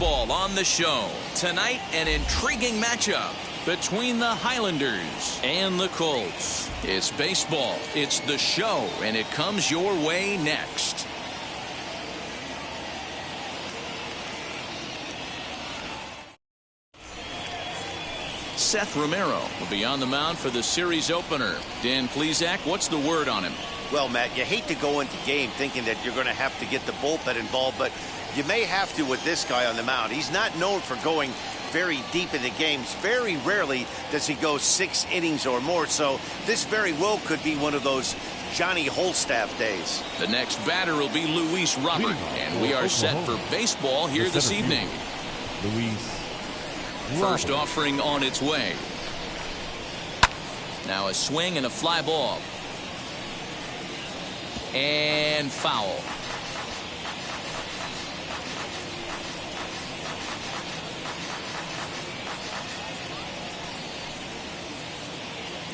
baseball on the show. Tonight, an intriguing matchup between the Highlanders and the Colts. It's baseball, it's the show, and it comes your way next. Seth Romero will be on the mound for the series opener. Dan Plesac, what's the word on him? Well, Matt, you hate to go into game thinking that you're going to have to get the bullpen involved, but you may have to with this guy on the mound. He's not known for going very deep into games. Very rarely does he go 6 innings or more, so this very well could be one of those Johnny Holstaff days. The next batter will be Luis Robert, and we are set for baseball here this evening. First offering on its way. Now a swing and a fly ball. And foul.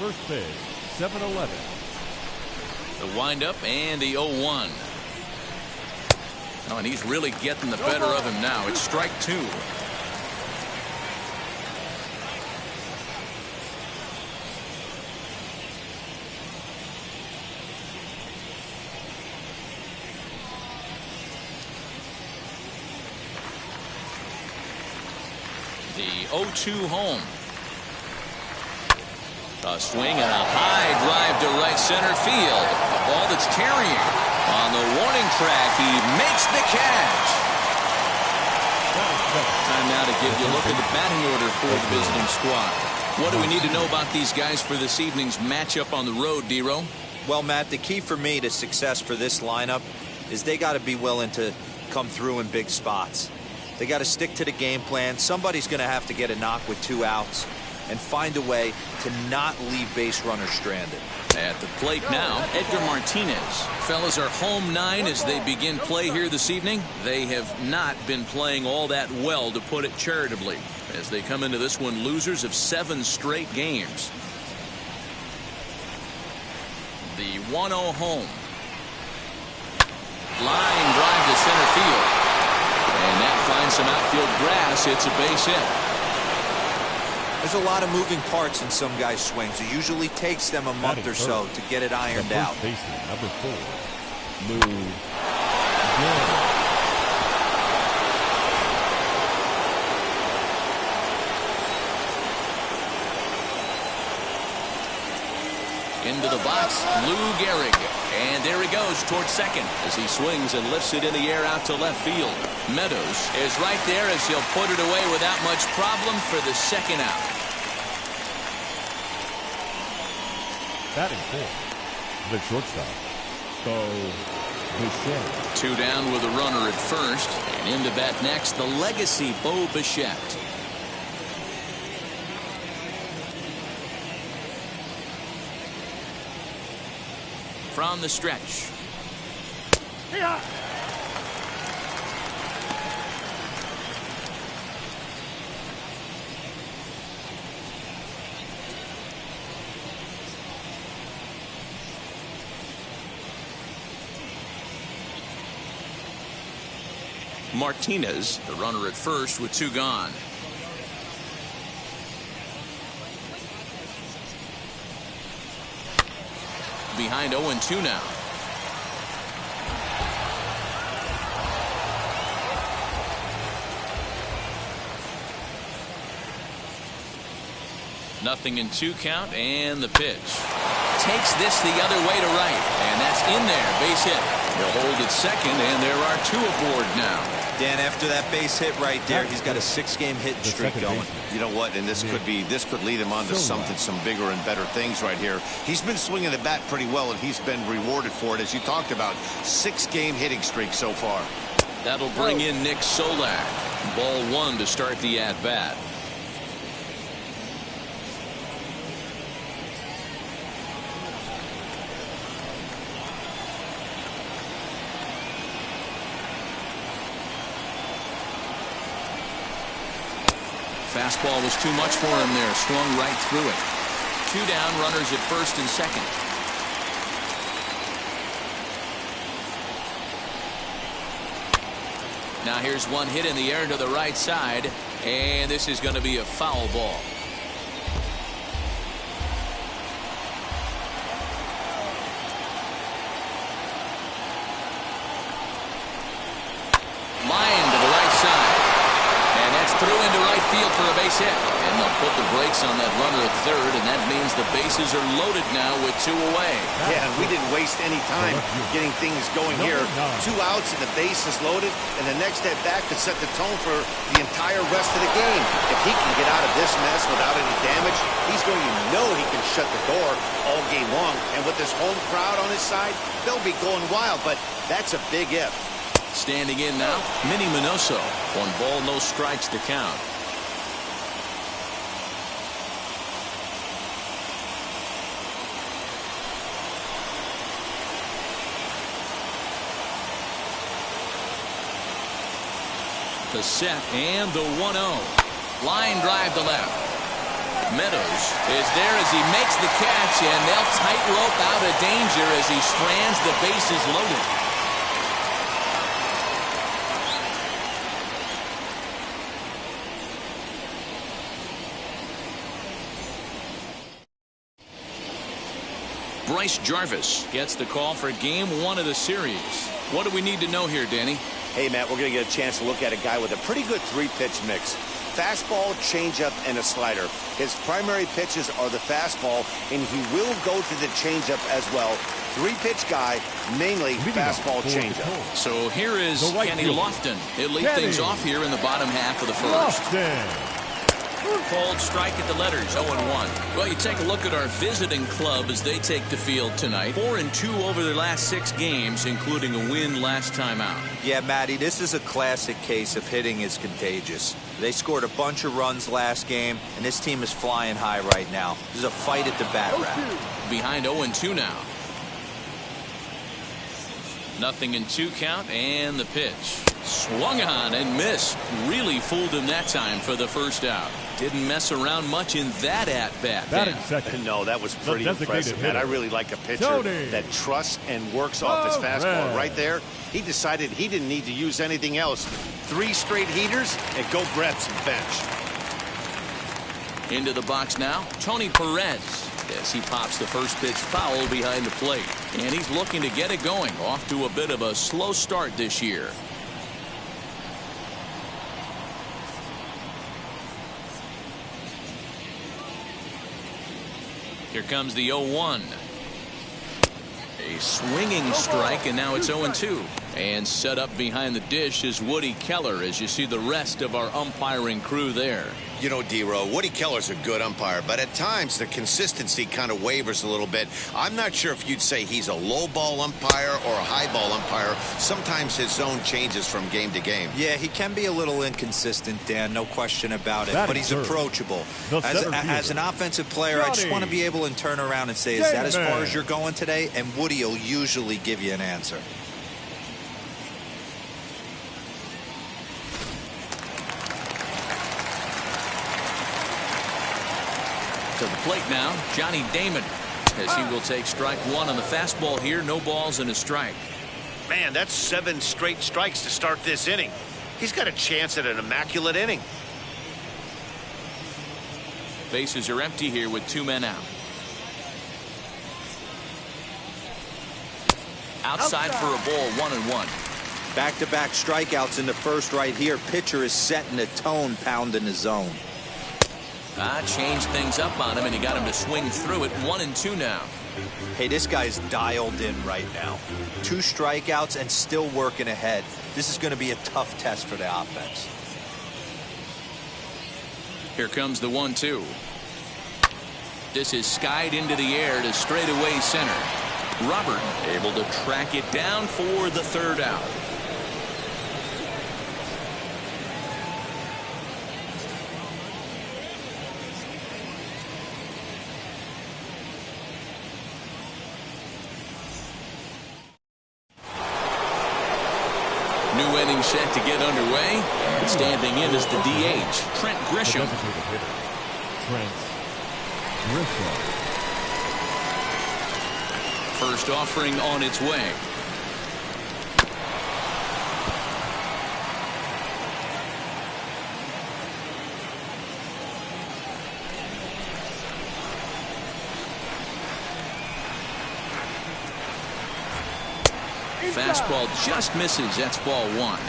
First pitch, 7-11. The windup and the 0-1. Oh, and he's really getting the better of him now. It's strike 2. The 0-2 home. A swing and a high drive to right center field. A ball that's carrying. On the warning track, he makes the catch. Time now to give you a look at the batting order for the visiting squad. What do we need to know about these guys for this evening's matchup on the road, D-Row? Well, Matt, the key for me to success for this lineup is they got to be willing to come through in big spots. They got to stick to the game plan. Somebody's going to have to get a knock with 2 outs and find a way to not leave base runners stranded. At the plate now, Edgar Martinez. Fellas are home 9 as they begin play here this evening. They have not been playing all that well, to put it charitably, as they come into this one losers of 7 straight games. The 1-0 home. Line drive to center field. And that finds some outfield grass. It's a base hit. There's a lot of moving parts in some guys' swings. It usually takes them a month or so to get it ironed out. Baseman, number 4, Lou Gehrig. Into the box, Lou Gehrig. And there he goes towards second as he swings and lifts it in the air out to left field. Meadows is right there as he'll put it away without much problem for the second out. Batting 4, the shortstop, Bo Bichette. 2 down with a runner at first. And in to bat next, the legacy Bo Bichette. From the stretch. Yeah. Martinez, the runner at first with 2 gone. Behind 0-2 now. Nothing in 2 count, and the pitch. Takes this the other way to right, and that's in there. Base hit. He'll hold it second, and there are 2 aboard now. Dan, after that base hit right there, he's got a 6-game hitting streak going. You know what? And this could lead him on to something, some bigger and better things right here. He's been swinging the bat pretty well, and he's been rewarded for it, as you talked about. 6-game hitting streak so far. That'll bring in Nick Solak. Ball 1 to start the at-bat. Fastball was too much for him there. Swung right through it. 2 down, runners at first and second. Now here's one hit in the air to the right side, and this is going to be a foul ball. Line to the right side, and that's through into right field for a base hit. And they'll put the brakes on that runner at third, and that means the bases are loaded now with 2 away. Yeah, and we didn't waste any time getting things going here. 2 outs and the base is loaded, and the next at bat could set the tone for the entire rest of the game. If he can get out of this mess without any damage, he's going to know he can shut the door all game long. And with this home crowd on his side, they'll be going wild, but that's a big if. Standing in now, Minnie Minoso. 1 ball, no strikes to count. The set and the 1-0. Line drive to left. Meadows is there as he makes the catch, and they'll tightrope out of danger as he strands the bases loaded. Bryce Jarvis gets the call for game 1 of the series. What do we need to know here, Danny? Hey, Matt, we're going to get a chance to look at a guy with a pretty good 3-pitch mix. Fastball, changeup, and a slider. His primary pitches are the fastball, and he will go to the changeup as well. 3-pitch guy, mainly fastball, changeup. So here is Kenny Lawton. He'll lead things off here in the bottom half of the first. Called strike at the letters, 0-1. Well, you take a look at our visiting club as they take the field tonight. 4-2 over their last 6 games, including a win last time out. Yeah, Matty, this is a classic case of hitting is contagious. They scored a bunch of runs last game, and this team is flying high right now. There's a fight at the bat rack. Behind 0-2 now. 0-2 count, and the pitch. Swung on and missed. Really fooled him that time for the first out. Didn't mess around much in that at-bat. No, that was pretty impressive, man. I really like a pitcher that trusts and works off his fastball. Right there, he decided he didn't need to use anything else. 3 straight heaters and go grab some bench. Into the box now, Tony Perez. As he pops the first pitch foul behind the plate. And he's looking to get it going. Off to a bit of a slow start this year. Here comes the 0-1. A swinging strike, and now it's 0-2. And set up behind the dish is Woody Keller as you see the rest of our umpiring crew there. You know, D-Row, Woody Keller's a good umpire, but at times the consistency kind of wavers a little bit. I'm not sure if you'd say he's a low ball umpire or a high ball umpire. Sometimes his zone changes from game to game. Yeah, he can be a little inconsistent, Dan, no question about it, but he's approachable. As an offensive player, I just want to be able to turn around and say, is that as far as you're going today? And Woody will usually give you an answer. To the plate now, Johnny Damon, as he will take strike 1 on the fastball here. No balls and a strike. Man, that's 7 straight strikes to start this inning. He's got a chance at an immaculate inning. Bases are empty here with 2 men out. Outside for a ball, 1-1. Back-to-back strikeouts in the first right here. Pitcher is setting the tone, pounding the zone. Changed things up on him, and he got him to swing through it. 1-2 now. Hey, this guy's dialed in right now. 2 strikeouts and still working ahead. This is going to be a tough test for the offense. Here comes the 1-2. This is skied into the air to straightaway center. Robert able to track it down for the 3rd out. New inning set to get underway. And standing in is the DH, Trent Grisham. First offering on its way. Fastball just misses. That's ball one.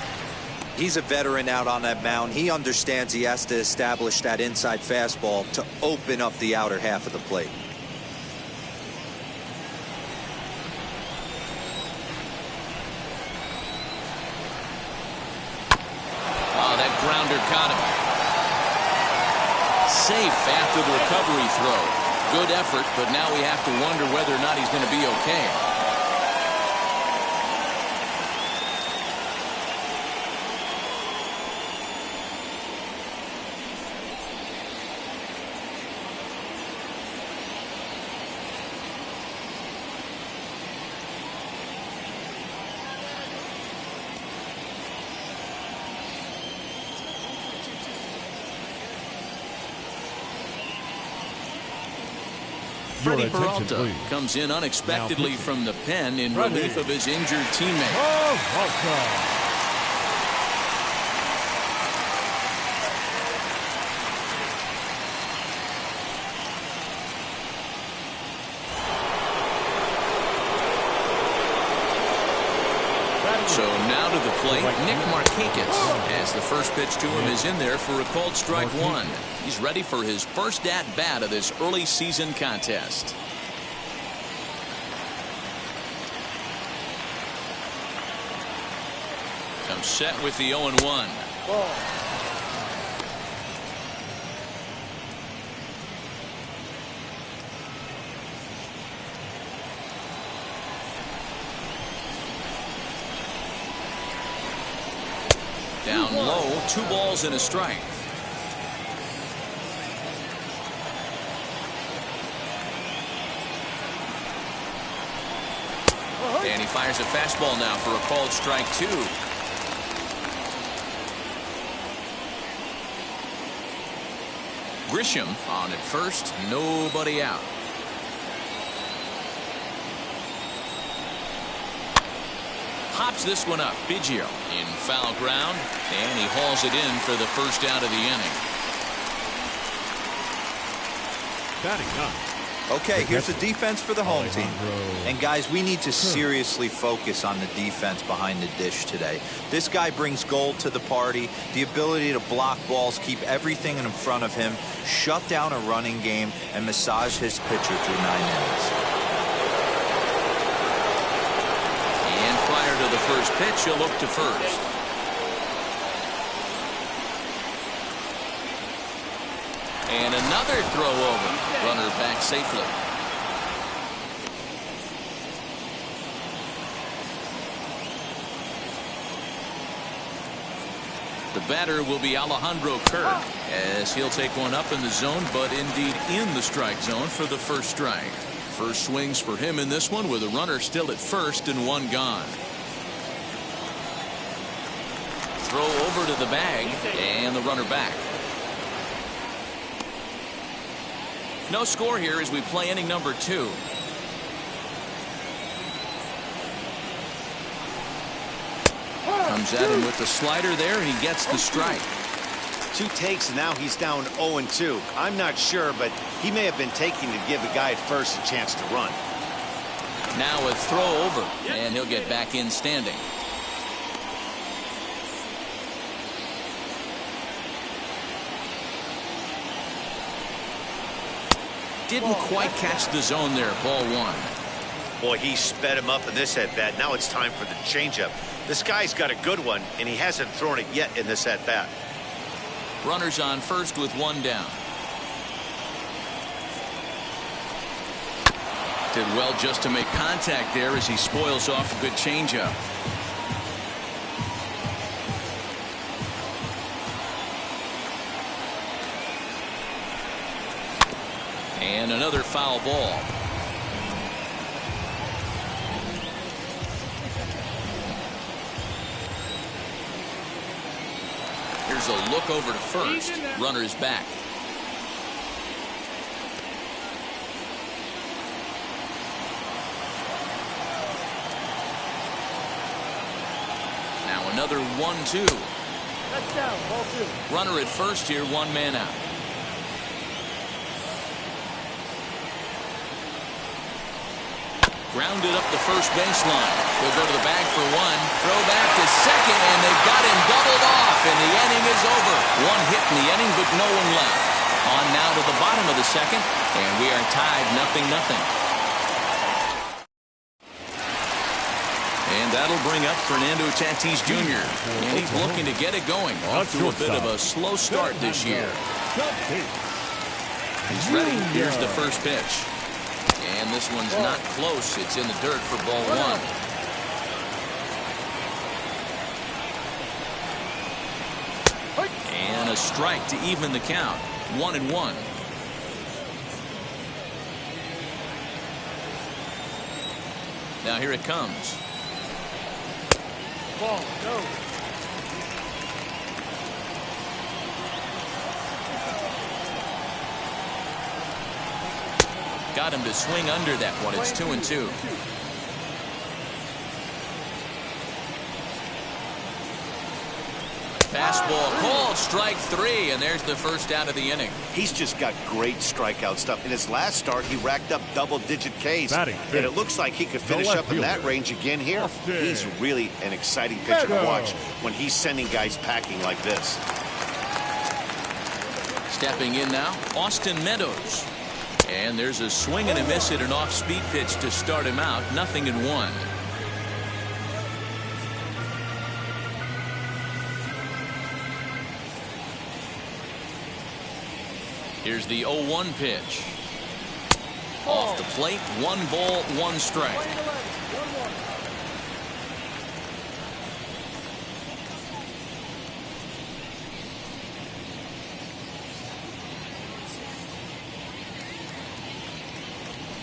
He's a veteran out on that mound. He understands he has to establish that inside fastball to open up the outer half of the plate. Oh, that grounder caught him. Safe after the recovery throw. Good effort, but now we have to wonder whether or not he's going to be okay. Freddie Peralta comes in unexpectedly from the pen in relief of his injured teammate. So now to the plate, Nick Markakis, as the first pitch to him is in there for a called strike one. He's ready for his first at-bat of this early season contest. Comes set with the 0-1. Down low, 2 balls and a strike. And he fires a fastball now for a called strike 2. Grisham on at first, nobody out. Pops this one up. Biggio in foul ground, and he hauls it in for the first out of the inning. Batting up. Okay, here's the defense for the home team. And guys, we need to seriously focus on the defense behind the dish today. This guy brings gold to the party, the ability to block balls, keep everything in front of him, shut down a running game, and massage his pitcher through 9 innings. And prior to the first pitch, he'll look to first. And another throw over. Runner back safely. The batter will be Alejandro Kirk, as he'll take one up in the zone, but indeed in the strike zone for the first strike. First swings for him in this one, with a runner still at first and 1 gone. Throw over to the bag, and the runner back. No score here as we play inning number 2. Comes at him with the slider there, and he gets the strike. 2 takes, and now he's down 0-2. I'm not sure, but he may have been taking to give the guy at first a chance to run. Now a throw over, and he'll get back in standing. Didn't quite catch the zone there. Ball 1. Boy, he sped him up in this at-bat. Now it's time for the changeup. This guy's got a good one, and he hasn't thrown it yet in this at-bat. Runners on first with 1 down. Did well just to make contact there as he spoils off a good changeup. And another foul ball. Here's a look over to first. Runner is back. Now another 1-2. That's down, ball 2. Runner at first here, 1 man out. Grounded up the first baseline. He'll go to the bag for one. Throw back to second, and they've got him doubled off, and the inning is over. One hit in the inning, but no one left. On now to the bottom of the second, and we are tied 0-0. And that'll bring up Fernando Tatis Jr. And he's looking to get it going. Off to a bit of a slow start this year. He's ready. Here's the first pitch. And this one's not close. It's in the dirt for ball one. And a strike to even the count. 1-1. Now here it comes. Ball, go. Got him to swing under that one. It's 2-2. Fastball called, strike three, and there's the first out of the inning. He's just got great strikeout stuff. In his last start, he racked up double-digit Ks. And it looks like he could finish up in that range again here. He's really an exciting pitcher to watch when he's sending guys packing like this. Stepping in now, Austin Meadows. And there's a swing and a miss at an off-speed pitch to start him out. 0-1. Here's the 0-1 pitch. Off the plate, 1 ball, 1 strike.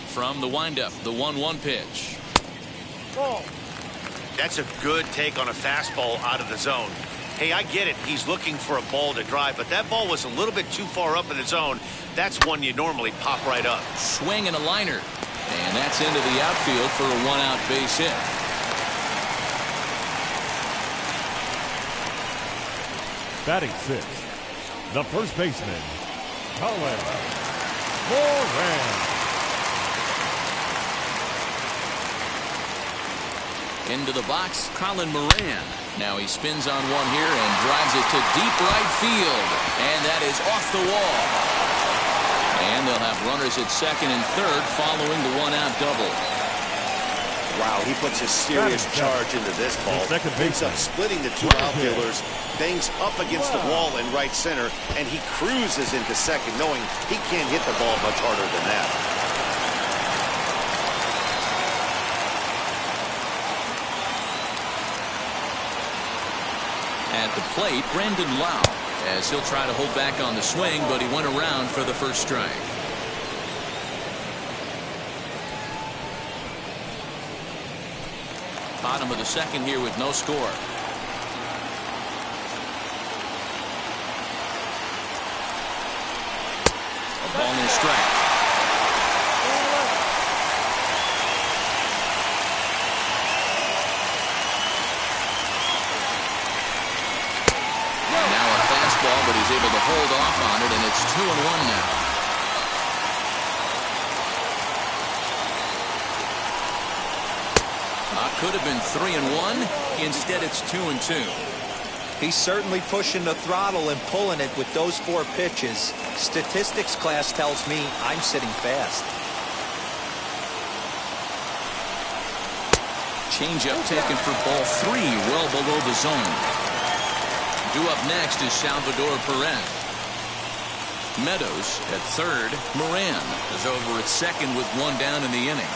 From the windup, the 1-1 pitch. That's a good take on a fastball out of the zone. Hey, I get it. He's looking for a ball to drive, but that ball was a little bit too far up in the zone. That's one you normally pop right up. Swing and a liner. And that's into the outfield for a 1-out base hit. Batting 6, the first baseman, Colin Moran. Into the box, Colin Moran. Now he spins on one here and drives it to deep right field. And that is off the wall. And they'll have runners at second and third following the 1-out double. Wow, he puts a serious charge into this ball. Ends up splitting the two outfielders, bangs up against the wall in right center, and he cruises into second, knowing he can't hit the ball much harder than that. At the plate, Brandon Lau, as he'll try to hold back on the swing, but he went around for the first strike. Bottom of the second here with no score. A ball and a strike. But he's able to hold off on it, and it's 2-1 now. Could have been 3-1. Instead, it's 2-2. He's certainly pushing the throttle and pulling it with those 4 pitches. Statistics class tells me I'm sitting fast. Changeup taken for ball 3, well below the zone. Due up next is Salvador Perez. Meadows at third. Moran is over at second with 1 down in the inning.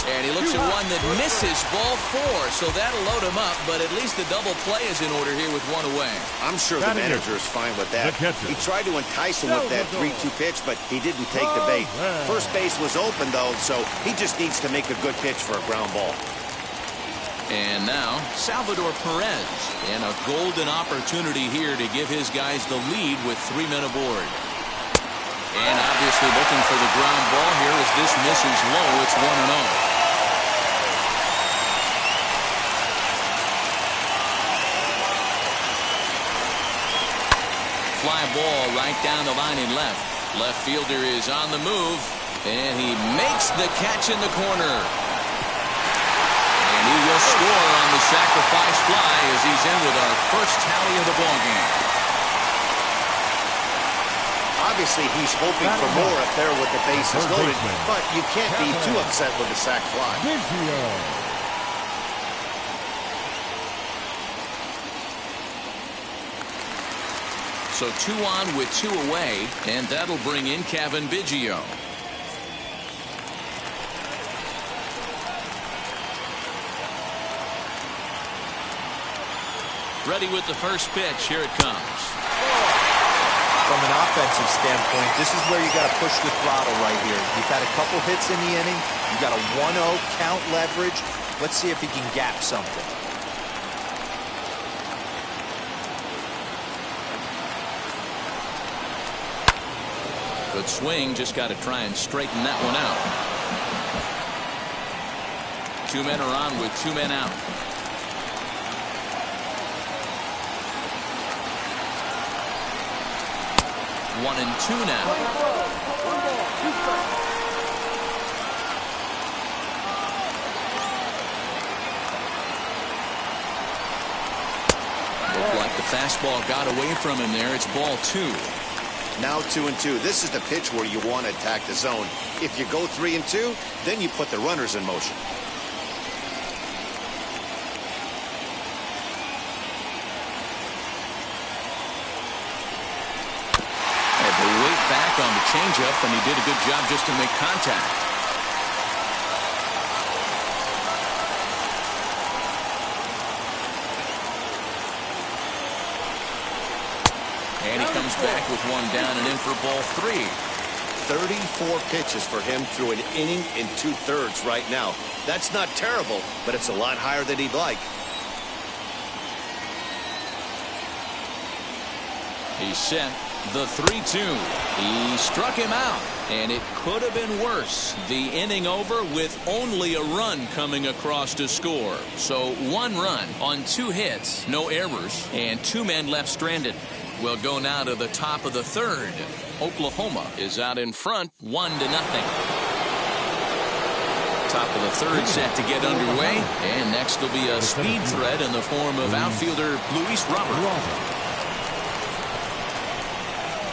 And he looks at one that misses ball 4, so that'll load him up, but at least the double play is in order here with 1 away. I'm sure the manager is fine with that. He tried to entice him with that 3-2 pitch, but he didn't take the bait. First base was open, though, so he just needs to make a good pitch for a ground ball. And now, Salvador Perez, and a golden opportunity here to give his guys the lead with 3 men aboard. And obviously looking for the ground ball here as this misses low. It's 1-0. Fly ball right down the line in left. Left fielder is on the move. And he makes the catch in the corner. And he will score on the sacrifice fly as he's in with our first tally of the ballgame. Obviously, he's hoping for more up there with the bases loaded, but you can't be too upset with the sac fly. So 2 on with 2 away, and that'll bring in Cavan Biggio. Ready with the first pitch. Here it comes. From an offensive standpoint, this is where you got to push the throttle right here. You've had a couple hits in the inning. You got a 1-0 count leverage. Let's see if he can gap something. Good swing. Just got to try and straighten that one out. 2 men are on with 2 men out. 1-2 now. Looked like the fastball got away from him there. It's ball 2. Now 2-2. This is the pitch where you want to attack the zone. If you go 3-2, then you put the runners in motion. On the changeup, and he did a good job just to make contact. And he comes back with one down and in for ball 3. 34 pitches for him through an inning and 2/3 right now. That's not terrible, but it's a lot higher than he'd like. He's set. The 3-2. He struck him out, and it could have been worse. The inning over with only a run coming across to score. So 1 run on 2 hits, no errors, and 2 men left stranded. We'll go now to the top of the 3rd. Oklahoma is out in front, 1-0. Top of the 3rd set to get underway, and next will be a speed threat in the form of outfielder Luis Robert.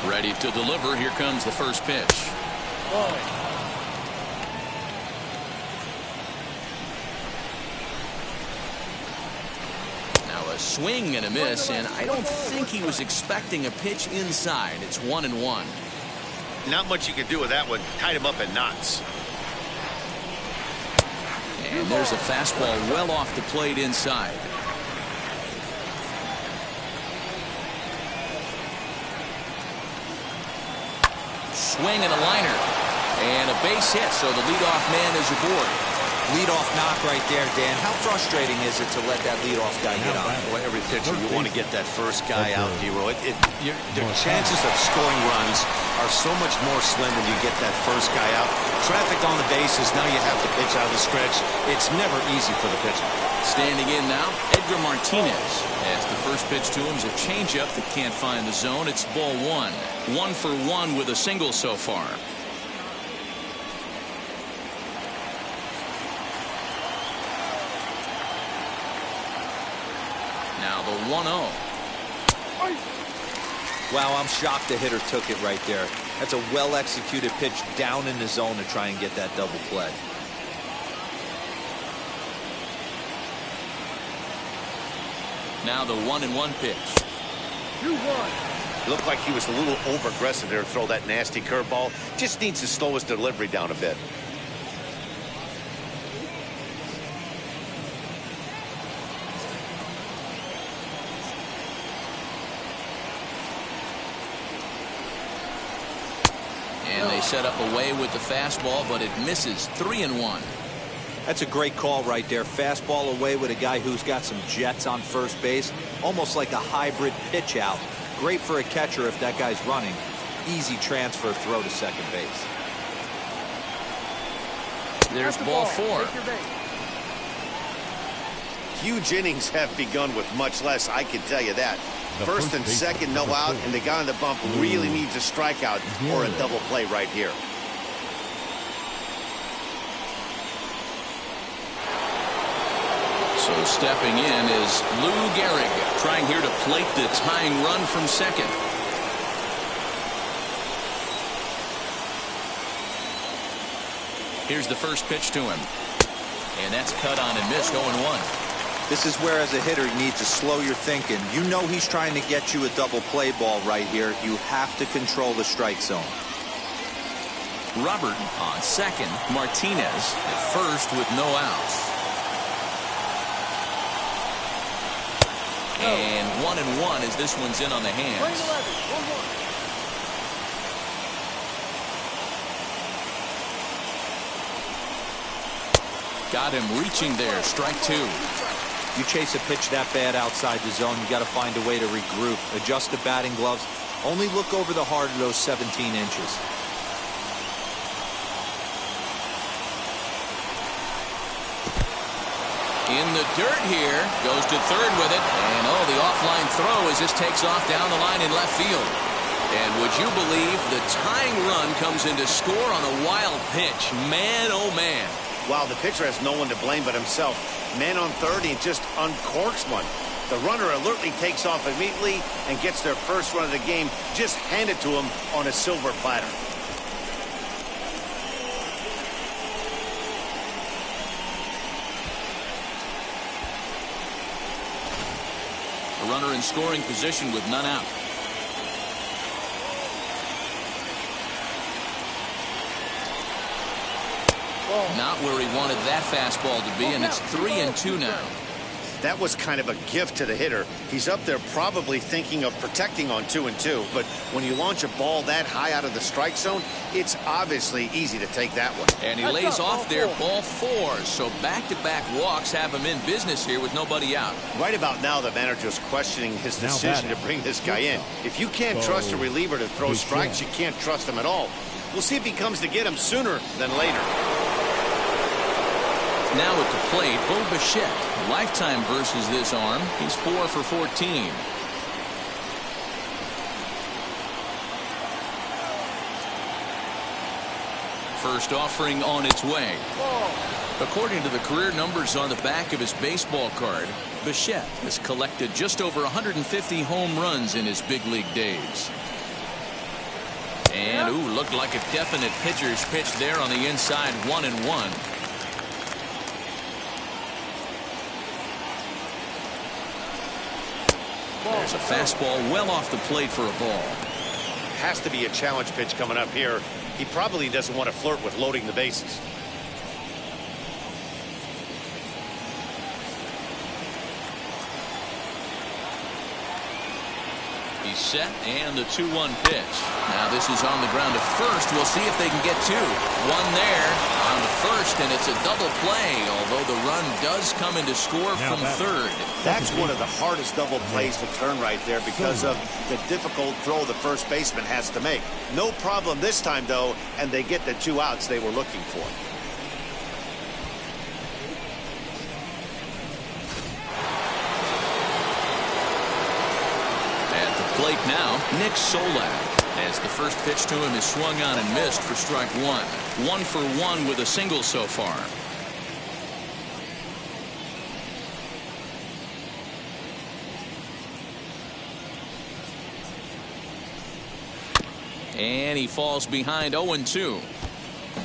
Ready to deliver. Here comes the first pitch. Now a swing and a miss, and I don't think he was expecting a pitch inside. It's 1-1. Not much you can do with that one. Tied him up in knots. And there's a fastball well off the plate inside. Swing and a liner. And a base hit, so the leadoff man is aboard. Leadoff knock right there, Dan. How frustrating is it to let that leadoff guy get on? Well, every pitcher, you want to get that first guy out, D-Roy. The chances of scoring runs are so much more slim when you get that first guy out. Traffic on the bases, now you have to pitch out of the stretch. It's never easy for the pitcher. Standing in now, Edgar Martinez. As the first pitch to him is a changeup that can't find the zone. It's ball 1. 1 for 1 with a single so far. Now the 1-0. Wow, I'm shocked the hitter took it right there. That's a well-executed pitch down in the zone to try and get that double play. Now the 1-1 pitch. 2-1. Looked like he was a little over-aggressive there to throw that nasty curveball. Just needs to slow his delivery down a bit. And they set up away with the fastball, but it misses. 3-1. That's a great call right there. Fastball away with a guy who's got some jets on first base. Almost like a hybrid pitch out. Great for a catcher if that guy's running. Easy transfer throw to second base. There's ball 4. Huge innings have begun with much less, I can tell you that. First and second, no out, and the guy on the bump really needs a strikeout or a double play right here. So stepping in is Lou Gehrig, trying here to plate the tying run from second. Here's the first pitch to him. And that's cut on and missed, 0-1. This is where, as a hitter, you need to slow your thinking. You know he's trying to get you a double play ball right here. You have to control the strike zone. Robert on second. Martinez at first with no outs. And 1-1 as this one's in on the hands. Got him reaching there. Strike two. You chase a pitch that bad outside the zone, you got to find a way to regroup. Adjust the batting gloves. Only look over the heart of those 17 inches. In the dirt here. Goes to third with it. And oh, the offline throw as this takes off down the line in left field. And would you believe the tying run comes in to score on a wild pitch? Man, oh man. Wow, the pitcher has no one to blame but himself. Man on third, he just uncorks one. The runner alertly takes off immediately and gets their first run of the game just handed to him on a silver platter. A runner in scoring position with none out. Not where he wanted that fastball to be, and it's 3-2 now. That was kind of a gift to the hitter. He's up there probably thinking of protecting on 2-2, but when you launch a ball that high out of the strike zone, it's obviously easy to take that one. And he lays off there, ball four. So back-to-back walks have him in business here with nobody out. Right about now, the manager's questioning his decision to bring this guy in. If you can't trust a reliever to throw strikes, you can't trust him at all. We'll see if he comes to get him sooner than later. Now at the plate, Bo Bichette. Lifetime versus this arm. He's 4 for 14. First offering on its way. According to the career numbers on the back of his baseball card, Bichette has collected just over 150 home runs in his big league days. And, ooh, looked like a definite pitcher's pitch there on the inside, 1-1. There's a fastball well off the plate for a ball. Has to be a challenge pitch coming up here. He probably doesn't want to flirt with loading the bases. He's set, and the 2-1 pitch. Now this is on the ground at first. We'll see if they can get two. One there on the first, and it's a double play, although the run does come in to score from third. That's one of the hardest double plays to turn right there because of the difficult throw the first baseman has to make. No problem this time, though, and they get the 2 outs they were looking for. Plate now, Nick Solak, as the first pitch to him is swung on and missed for strike one. 1 for 1 with a single so far. And he falls behind 0-2.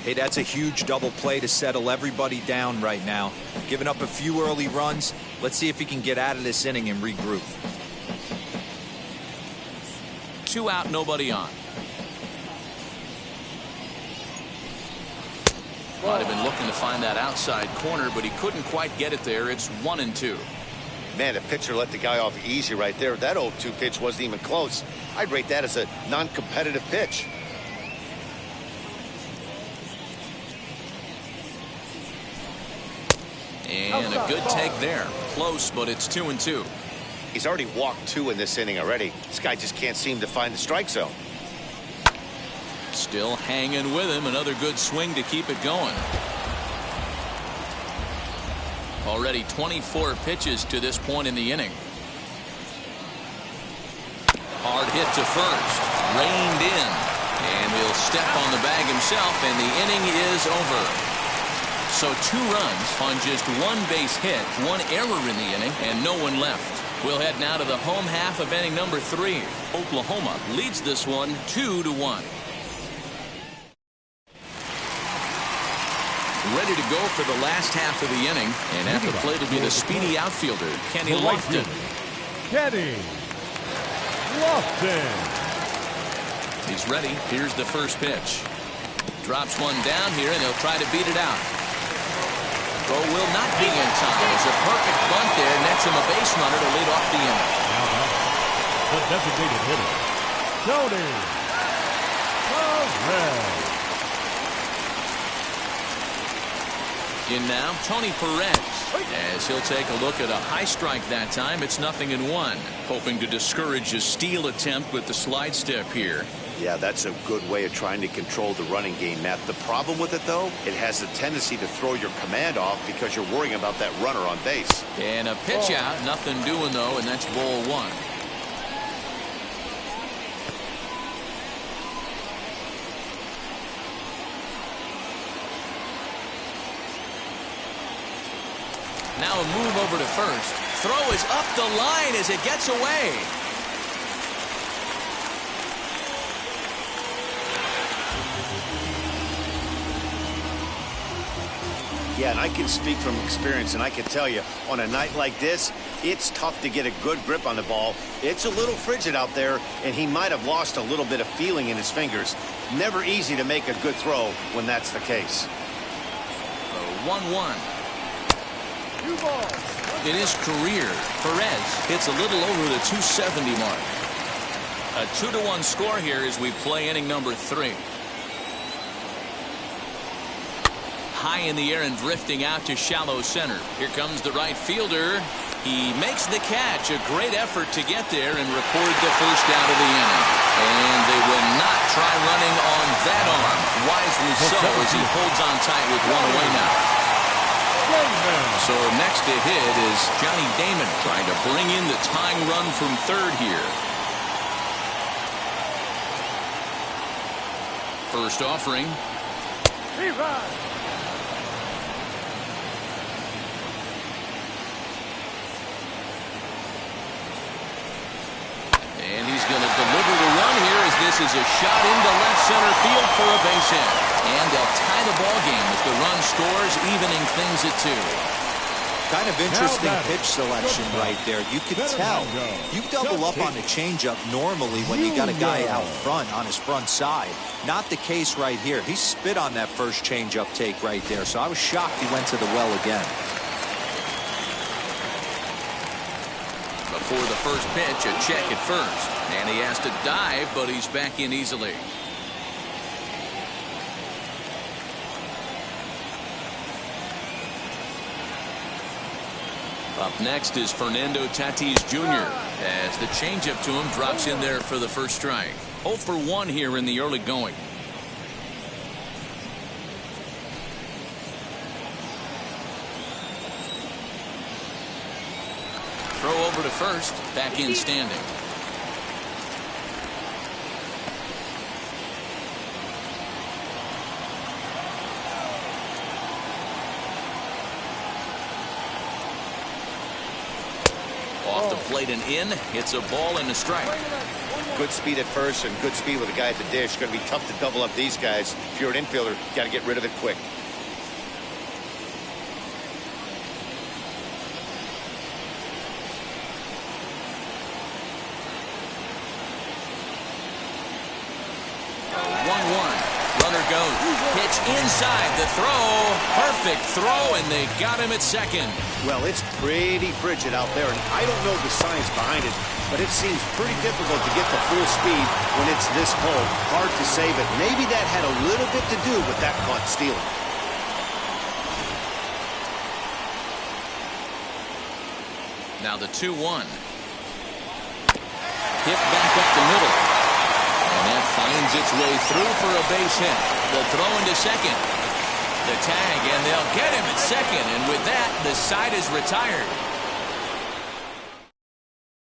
Hey, that's a huge double play to settle everybody down right now. Giving up a few early runs. Let's see if he can get out of this inning and regroup. 2 out, nobody on. Might have been looking to find that outside corner, but he couldn't quite get it there. It's 1-2. Man, the pitcher let the guy off easy right there. That 0-2 pitch wasn't even close. I'd rate that as a non-competitive pitch. And a good take there. Close, but it's 2-2. He's already walked 2 in this inning already. This guy just can't seem to find the strike zone. Still hanging with him. Another good swing to keep it going. Already 24 pitches to this point in the inning. Hard hit to first. Reined in. And he'll step on the bag himself, and the inning is over. So 2 runs on just 1 base hit, 1 error in the inning, and no one left. We'll head now to the home half of inning number 3. Oklahoma leads this one 2-1. Ready to go for the last half of the inning, and at the plate will be the speedy outfielder, Kenny Lawton. Kenny Lawton. He's ready. Here's the first pitch. Drops one down here, and he'll try to beat it out. Throw will not be in time. It's a perfect bunt there, nets him a base runner to lead off the inning. Now the designated hitter, Tony Perez. In now, Tony Perez, as he'll take a look at a high strike that time. It's 0-1. Hoping to discourage a steal attempt with the slide step here. Yeah, that's a good way of trying to control the running game, Matt. The problem with it, though, it has a tendency to throw your command off because you're worrying about that runner on base. And a pitch out, nothing doing, though, and that's ball 1. Now a move over to first. Throw is up the line as it gets away. Yeah, and I can speak from experience, and I can tell you, on a night like this, it's tough to get a good grip on the ball. It's a little frigid out there, and he might have lost a little bit of feeling in his fingers. Never easy to make a good throw when that's the case. 1-1. In his career, Perez hits a little over the 270 mark. A 2-1 score here as we play inning number 3. High in the air and drifting out to shallow center. Here comes the right fielder. He makes the catch. A great effort to get there and record the first out of the inning. And they will not try running on that arm. Wisely so as he holds on tight with 1 away now. So next to hit is Johnny Damon trying to bring in the tying run from third here. First offering. And he's going to deliver the run here as this is a shot into left center field for a base hit. And they'll tie the ball game as the run scores, evening things at 2. Kind of interesting pitch selection right there. You could tell. You double up on a changeup normally when you got a guy out front on his front side. Not the case right here. He spit on that first changeup take right there, so I was shocked he went to the well again. Before the first pitch, a check at first. And he has to dive, but he's back in easily. Up next is Fernando Tatis Jr. as the changeup to him drops in there for the first strike. 0 for 1 here in the early going. Throw over to first, back in standing. Off the plate and in. It's a ball and a strike. Good speed at first and good speed with a guy at the dish. Going to be tough to double up these guys. If you're an infielder, got to get rid of it quick. Pitch inside the throw. Perfect throw, and they got him at second. Well, it's pretty frigid out there, and I don't know the science behind it, but it seems pretty difficult to get to full speed when it's this cold. Hard to say, but maybe that had a little bit to do with that caught stealing. Now the 2-1. Hit back up the middle. And that finds its way through for a base hit. The throw into second. The tag, and they'll get him at second. And with that, the side is retired.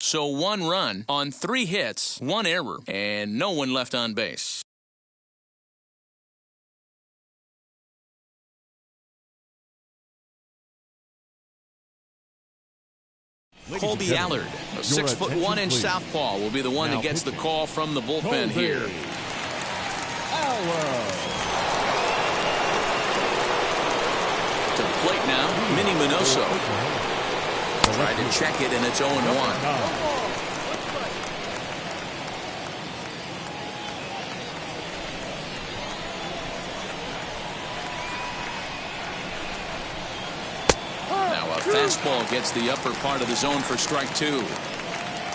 So 1 run on 3 hits, 1 error, and no one left on base. Colby Allard, a 6'1" southpaw, will be the one that gets the call from the bullpen here. To the plate now, Minnie Minoso. Tried to check it, and it's 0-1. Fastball gets the upper part of the zone for strike 2.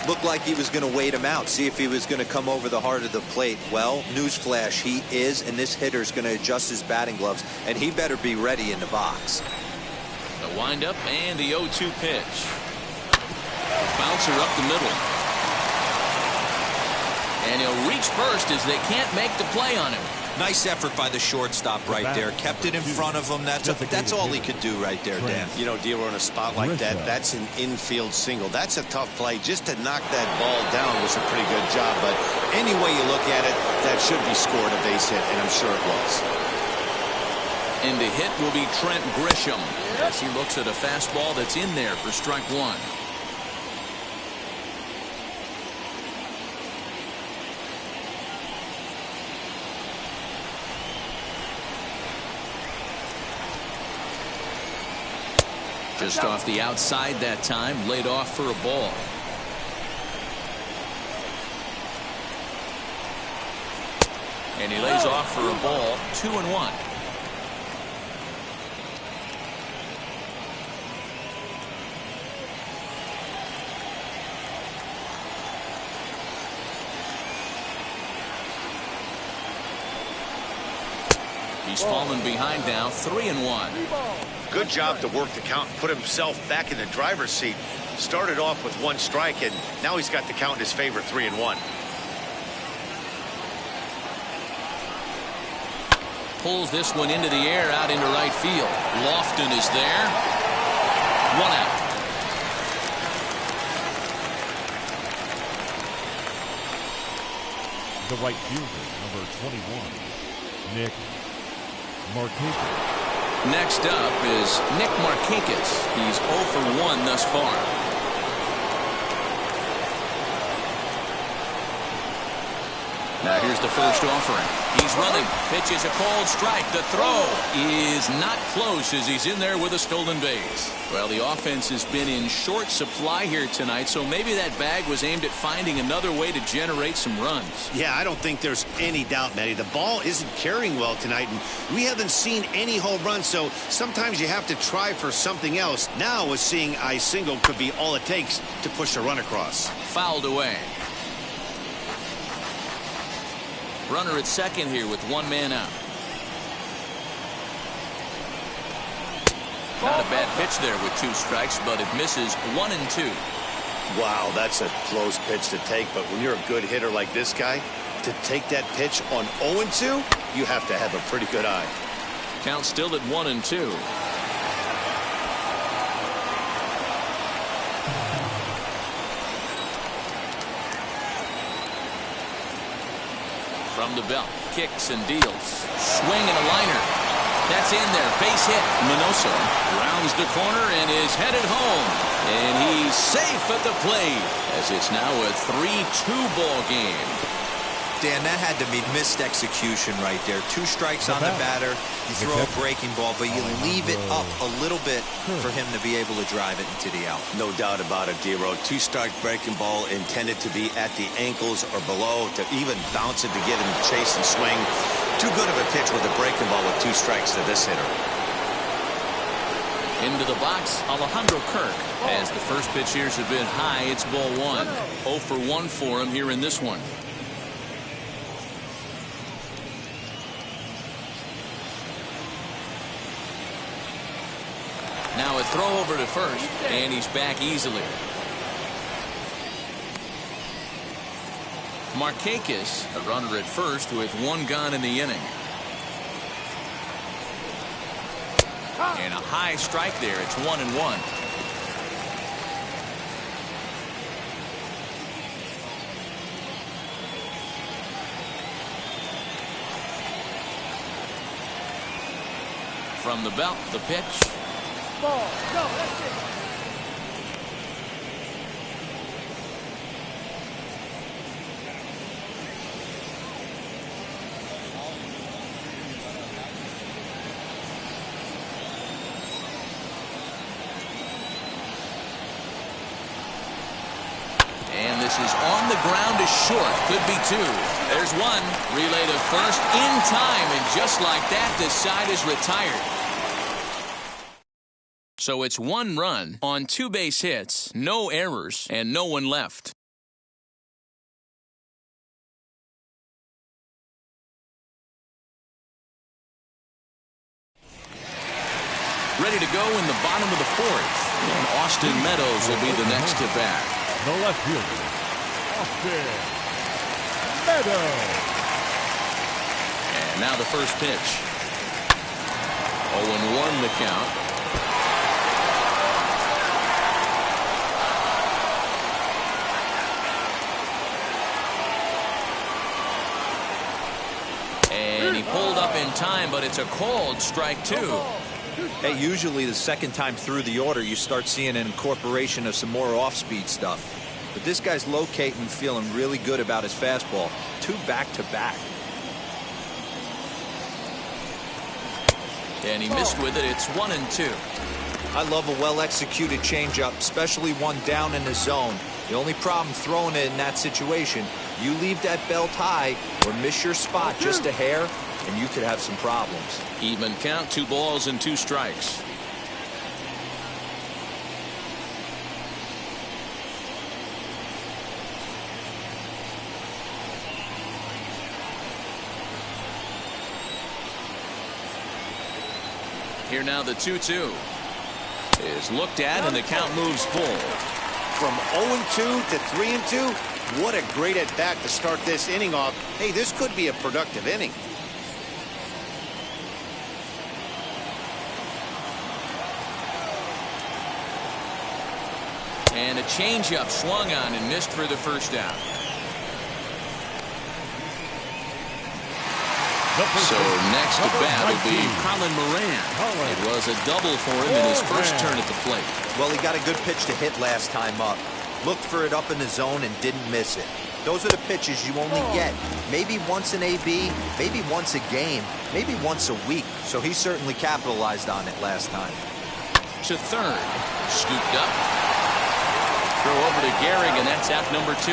Looked like he was going to wait him out, see if he was going to come over the heart of the plate. Well, newsflash, he is, and this hitter's going to adjust his batting gloves, and he better be ready in the box. The windup and the 0-2 pitch. Bouncer up the middle. And he'll reach first as they can't make the play on him. Nice effort by the shortstop right there. Kept it in front of him. That's all he could do right there, Dan. You know, Dero, in a spot like that, that's an infield single. That's a tough play. Just to knock that ball down was a pretty good job. But any way you look at it, that should be scored a base hit, and I'm sure it was. And the hit will be Trent Grisham as he looks at a fastball that's in there for strike 1. Just off the outside that time, laid off for a ball. And he lays off for a ball, 2-1. He's fallen behind now, 3-1. Good job to work the count and put himself back in the driver's seat. Started off with 1 strike, and now he's got the count in his favor, 3-1. Pulls this one into the air out into right field. Lawton is there. 1 out. The right fielder, number 21, Nick Markakis. Next up is Nick Markakis. He's 0 for 1 thus far. Now here's the first offering. He's running. Pitch is a called strike. The throw is not close as he's in there with a stolen base. Well, the offense has been in short supply here tonight, so maybe that bag was aimed at finding another way to generate some runs. Yeah, I don't think there's any doubt, Matty. The ball isn't carrying well tonight, and we haven't seen any home runs, so sometimes you have to try for something else. Now, with seeing I single could be all it takes to push a run across. Fouled away. Runner at second here with 1 man out. Not a bad pitch there with 2 strikes, but it misses 1 and 2. Wow, that's a close pitch to take, but when you're a good hitter like this guy, to take that pitch on 0 and 2, you have to have a pretty good eye. Count still at 1 and 2. From the belt, kicks and deals. Swing and a liner. That's in there. Base hit. Minoso rounds the corner and is headed home. And he's safe at the plate as it's now a 3-2 ball game. Dan, that had to be missed execution right there. 2 strikes on the batter. You throw a breaking ball, but you leave it up a little bit for him to be able to drive it into the out. No doubt about it, Dero. 2-strike breaking ball intended to be at the ankles or below, to even bounce it to get him chase and swing. Too good of a pitch with a breaking ball with 2 strikes to this hitter. Into the box, Alejandro Kirk. As the first pitch here has been high, it's ball 1. 0 for 1 for him here in this one. Now a throw over to first, and he's back easily. Markakis, a runner at first with 1 gone in the inning. And a high strike there. It's 1 and 1. From the belt, the pitch. Ball. No, that's it. bases. On the ground is short. Could be two. There's one. Relay to first in time. And just like that, the side is retired. So it's 1 run on 2 base hits, no errors, and no one left. Ready to go in the bottom of the 4th. And Austin Meadows will be the next at bat. The left fielder, Austin Meadows. And now the first pitch. 0-1 the count. And he pulled up in time, but it's a called strike 2. Hey, usually the second time through the order, you start seeing an incorporation of some more off-speed stuff. But this guy's locating and feeling really good about his fastball. 2 back-to-back. And he missed with it. It's 1-2. I love a well-executed changeup, especially one down in the zone. The only problem throwing it in that situation, you leave that belt high or miss your spot just a hair, and you could have some problems. Even count, 2 balls and 2 strikes. Here now the 2-2 is looked at, and the count moves full. From 0-2 to 3-2, what a great at bat to start this inning off. Hey, this could be a productive inning. And a changeup swung on and missed for the first out. So next to bat will be Colin Moran. It was a double for him in his first turn at the plate. Well, he got a good pitch to hit last time up. Looked for it up in the zone and didn't miss it. Those are the pitches you only get maybe once an AB, maybe once a game, maybe once a week. So he certainly capitalized on it last time. To third. Scooped up. Throw over to Gehrig, and that's out number 2.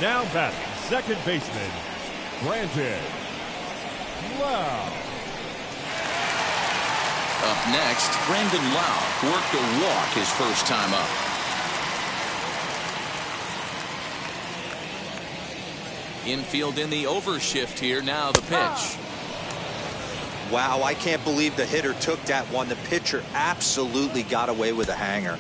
Now batting, second baseman, Brandon Lowe. Up next, Brandon Lowe worked a walk his first time up. Infield in the overshift here. Now the pitch. Wow, I can't believe the hitter took that one. The pitcher absolutely got away with a hanger.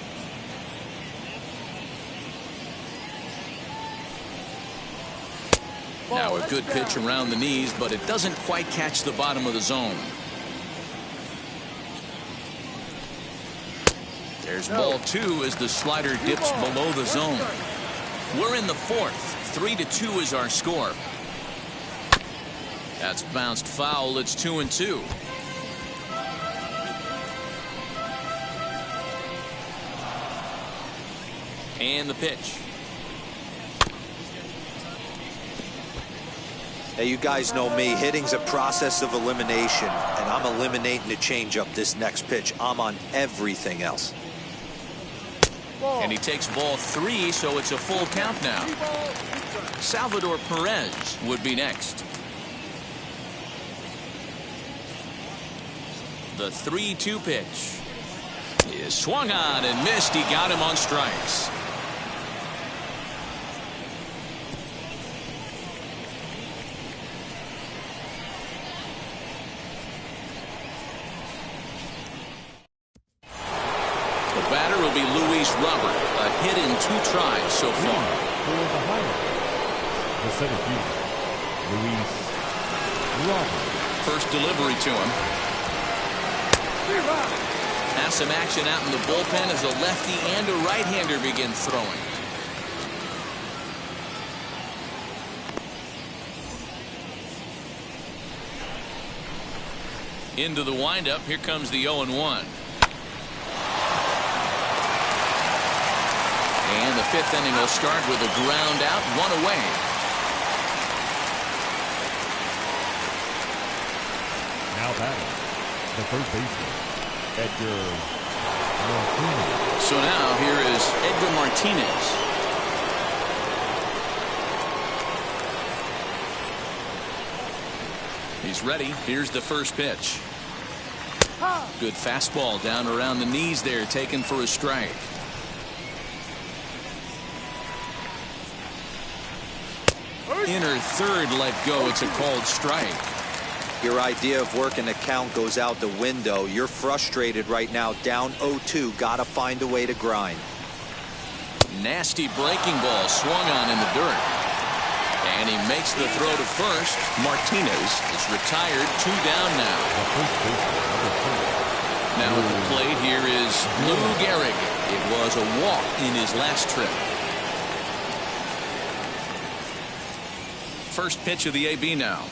Now a good pitch around the knees, but it doesn't quite catch the bottom of the zone. There's ball 2 as the slider dips below the zone. We're in the 4th. 3-2 is our score. That's bounced foul. It's 2-2. And the pitch. Hey, you guys know me. Hitting's a process of elimination, and I'm eliminating the changeup this next pitch. I'm on everything else. And he takes ball 3, so it's a full count now. Salvador Perez would be next. The 3-2 pitch is swung on and missed. He got him on strikes. The batter will be Luis Robert. A hit in 2 tries so far. For the Highlanders, the center fielder, Luis Robert. First delivery to him. Has some action out in the bullpen as a lefty and a right-hander begin throwing. Into the windup. Here comes the 0-1. And the 5th inning will start with a ground out, 1 away. Now batting, the third baseman, Edgar Martinez. So now here is Edgar Martinez. He's ready. Here's the first pitch. Good fastball down around the knees there, taken for a strike. Inner third let go. It's a called strike. Your idea of working the count goes out the window. You're frustrated right now, down 0-2. Gotta find a way to grind. Nasty breaking ball swung on in the dirt. And he makes the throw to first. Martinez is retired. 2 down now. Now at the plate here is Lou Gehrig. It was a walk in his last trip. First pitch of the AB now.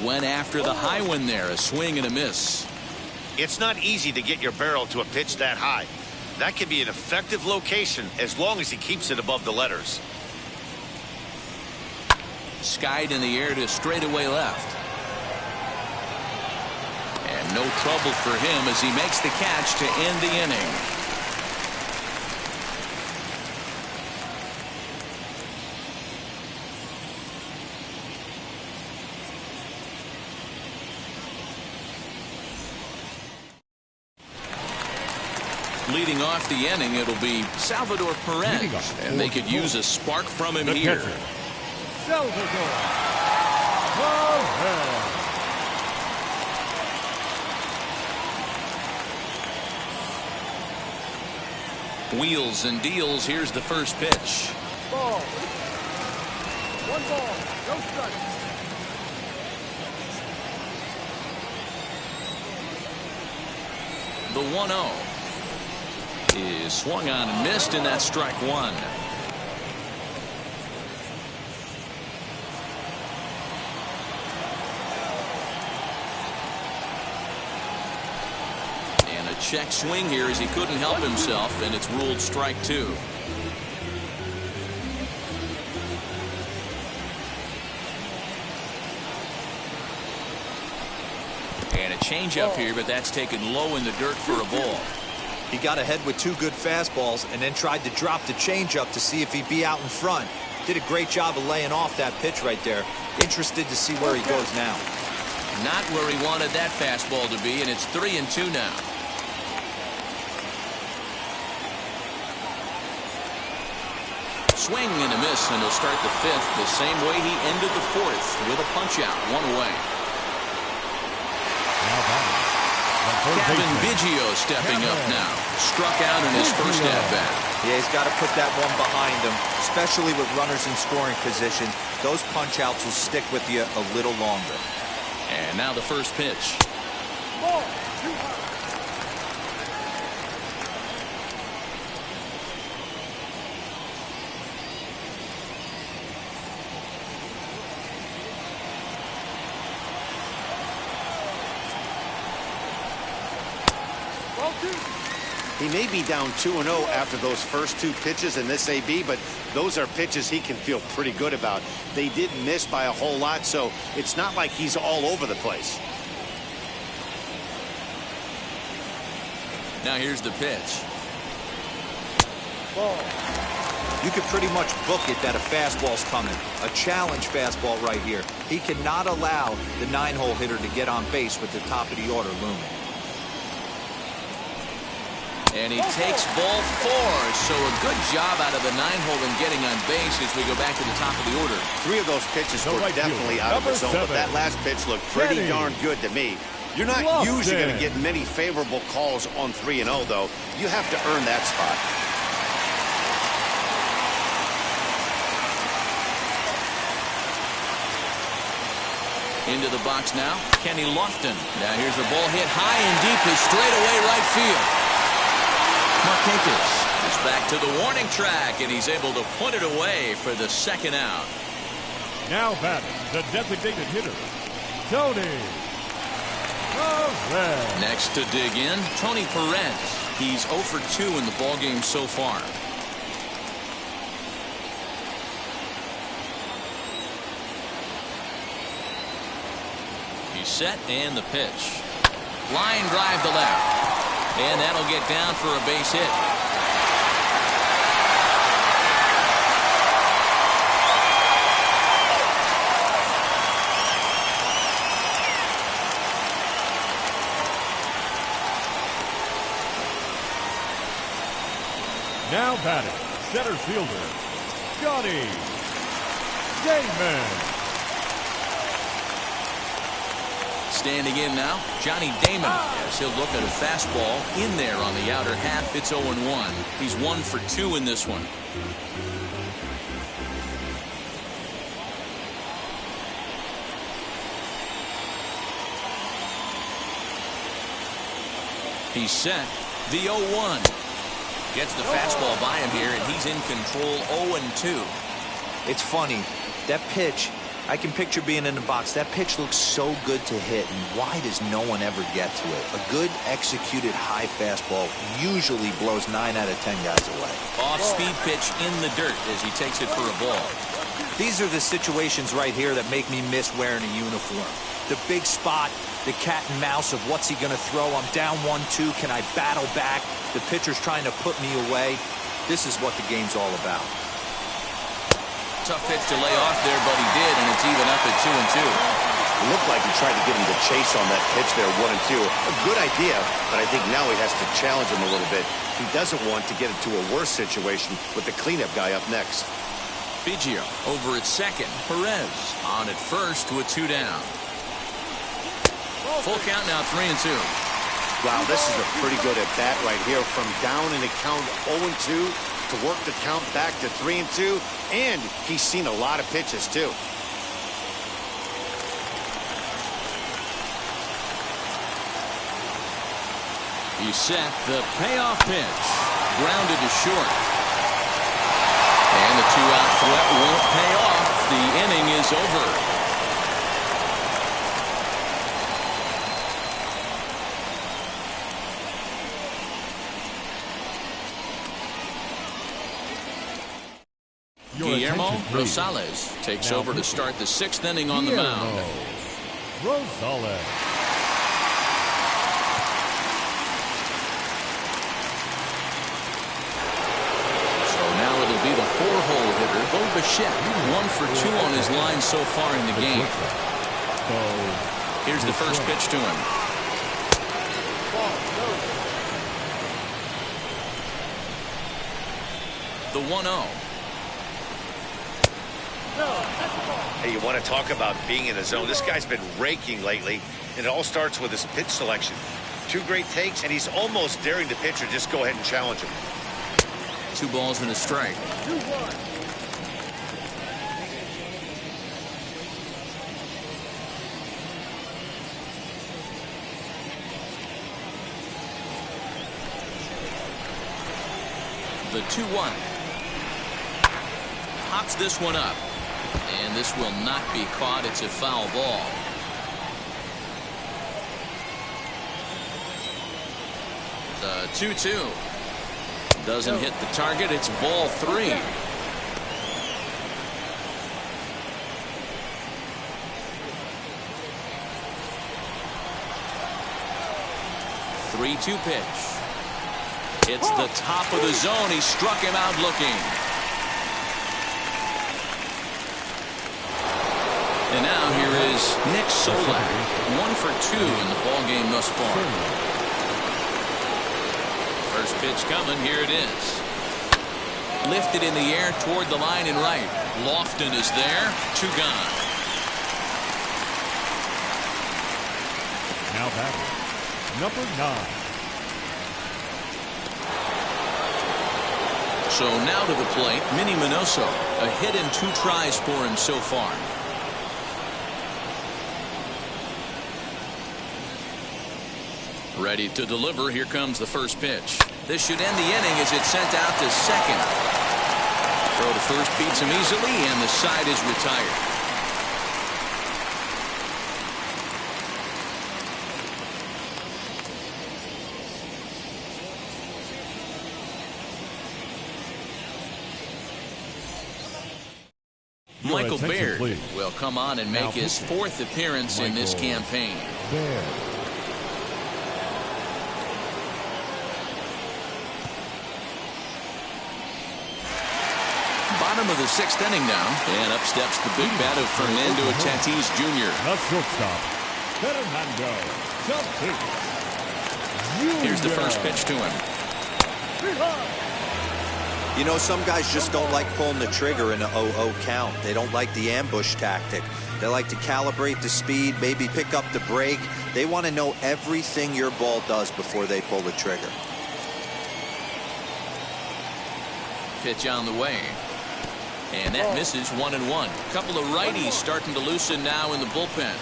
Went after the high one there. A swing and a miss. It's not easy to get your barrel to a pitch that high. That can be an effective location as long as he keeps it above the letters. Skied in the air to straightaway left. And no trouble for him as he makes the catch to end the inning. Leading off the inning, it'll be Salvador Perez, and they could use a spark from him here. Salvador Perez. Wheels and deals. Here's the first pitch. Ball. 1 ball, no strikes. The 1-0 is swung on and missed, and that's strike 1. And a check swing here as he couldn't help himself, and it's ruled strike 2. And a changeup here, but that's taken low in the dirt for a ball. He got ahead with 2 good fastballs and then tried to drop the changeup to see if he'd be out in front. Did a great job of laying off that pitch right there. Interested to see where he goes now. Not where he wanted that fastball to be, and it's 3-2 now. Swing and a miss, and he'll start the 5th the same way he ended the 4th with a punch out, 1 away. Kevin Biggio stepping up now. Struck out in his first at-bat. Yeah, he's got to put that one behind him, especially with runners in scoring position. Those punch-outs will stick with you a little longer. And now the first pitch. Ball. He may be down 2-0 after those first 2 pitches in this AB, but those are pitches he can feel pretty good about. They did miss by a whole lot, so it's not like he's all over the place. Now here's the pitch. Ball. You could pretty much book it that a fastball's coming. A challenge fastball right here. He cannot allow the 9-hole hitter to get on base with the top of the order looming. And he takes ball 4. So a good job out of the 9-hole and getting on base as we go back to the top of the order. 3 of those pitches were right definitely fielder, out of the number zone, but 7. that last pitch looked pretty Kenny darn good to me. You're not Lawton. usually going to get many favorable calls on 3-0, though. You have to earn that spot. Into the box now, Kenny Lawton. Now here's a ball hit high and deep to straightaway right field. Marquez is back to the warning track, and he's able to put it away for the 2nd out. Now batting, the designated hitter, Tony Perez. Next to dig in, Tony Perez. He's 0 for 2 in the ballgame so far. He's set, and the pitch. Line drive to left. And that'll get down for a base hit. Now batting, center fielder, Johnny Damon. Standing in now, Johnny Damon, as he'll look at a fastball in there on the outer half. It's 0-1. He's 1 for 2 in this one. He's set. The 0-1. Gets the fastball by him here, and he's in control. 0-2. It's funny, that pitch, I can picture being in the box. That pitch looks so good to hit, and why does no one ever get to it? A good executed high fastball usually blows 9 out of 10 guys away. Off-speed pitch in the dirt as he takes it for a ball. These are the situations right here that make me miss wearing a uniform. The big spot, the cat and mouse of what's he going to throw. I'm down 1-2. Can I battle back? The pitcher's trying to put me away. This is what the game's all about. Tough pitch to lay off there, but he did, and it's even up at 2-2. It looked like he tried to give him the chase on that pitch there, 1-2. A good idea, but I think now he has to challenge him a little bit. He doesn't want to get into a worse situation with the cleanup guy up next. Biggio over at second. Perez on at first with 2 down. Full count now, 3-2. Wow, this is a pretty good at bat right here. From down in the count 0-2 to work the count back to 3-2. And he's seen a lot of pitches, too. He's set. The payoff pitch. Grounded to short. And the 2-out threat won't pay off. The inning is over. Guillermo Rosales takes over to start the 6th inning on the mound. Rosales. So now it'll be the 4-hole hitter, Bo Bichette. 1 for 2 on his line so far in the game. Here's the first pitch to him. The 1-0. Hey, you want to talk about being in the zone? This guy's been raking lately, and it all starts with his pitch selection. 2 great takes, and he's almost daring the pitcher just go ahead and challenge him. 2 balls and a strike. 2-1. The 2-1. Pops this one up. And this will not be caught. It's a foul ball. The 2-2. Doesn't hit the target. It's ball 3. Three-two pitch. It's the top of the zone. He struck him out looking. And now here is Nick Solak. 1 for 2 in the ball game thus far. First pitch coming. Here it is. Lifted in the air toward the line and right. Lawton is there. 2 gone. Now batting, number 9. So now to the plate, Minnie Minoso. A hit and 2 tries for him so far. Ready to deliver. Here comes the first pitch. This should end the inning as it's sent out to second. Throw to first beats him easily, and the side is retired. Michael Baird will come on and make his 4th appearance in this campaign. Bottom of the 6th inning now. And up steps the big bat of Fernando Tatis Jr. The shortstop, Fernando Tatis Jr. Here's the first pitch to him. You know, some guys just don't like pulling the trigger in an 0-0 count. They don't like the ambush tactic. They like to calibrate the speed, maybe pick up the brake. They want to know everything your ball does before they pull the trigger. Pitch on the way. And that misses 1-1. Couple of righties starting to loosen now in the bullpen.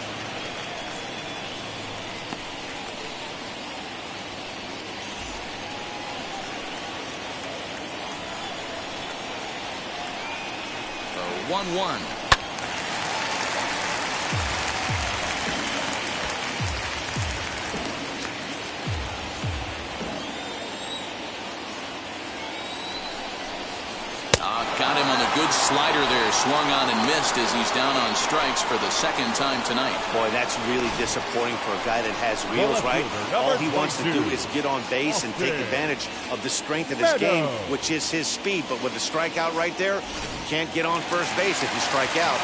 The 1-1. Got him on the good slider there. Swung on and missed as he's down on strikes for the 2nd time tonight. Boy, that's really disappointing for a guy that has wheels, right? All he wants to do is get on base and take advantage of the strength of his game, which is his speed. But with the strikeout right there, you can't get on first base if you strike out.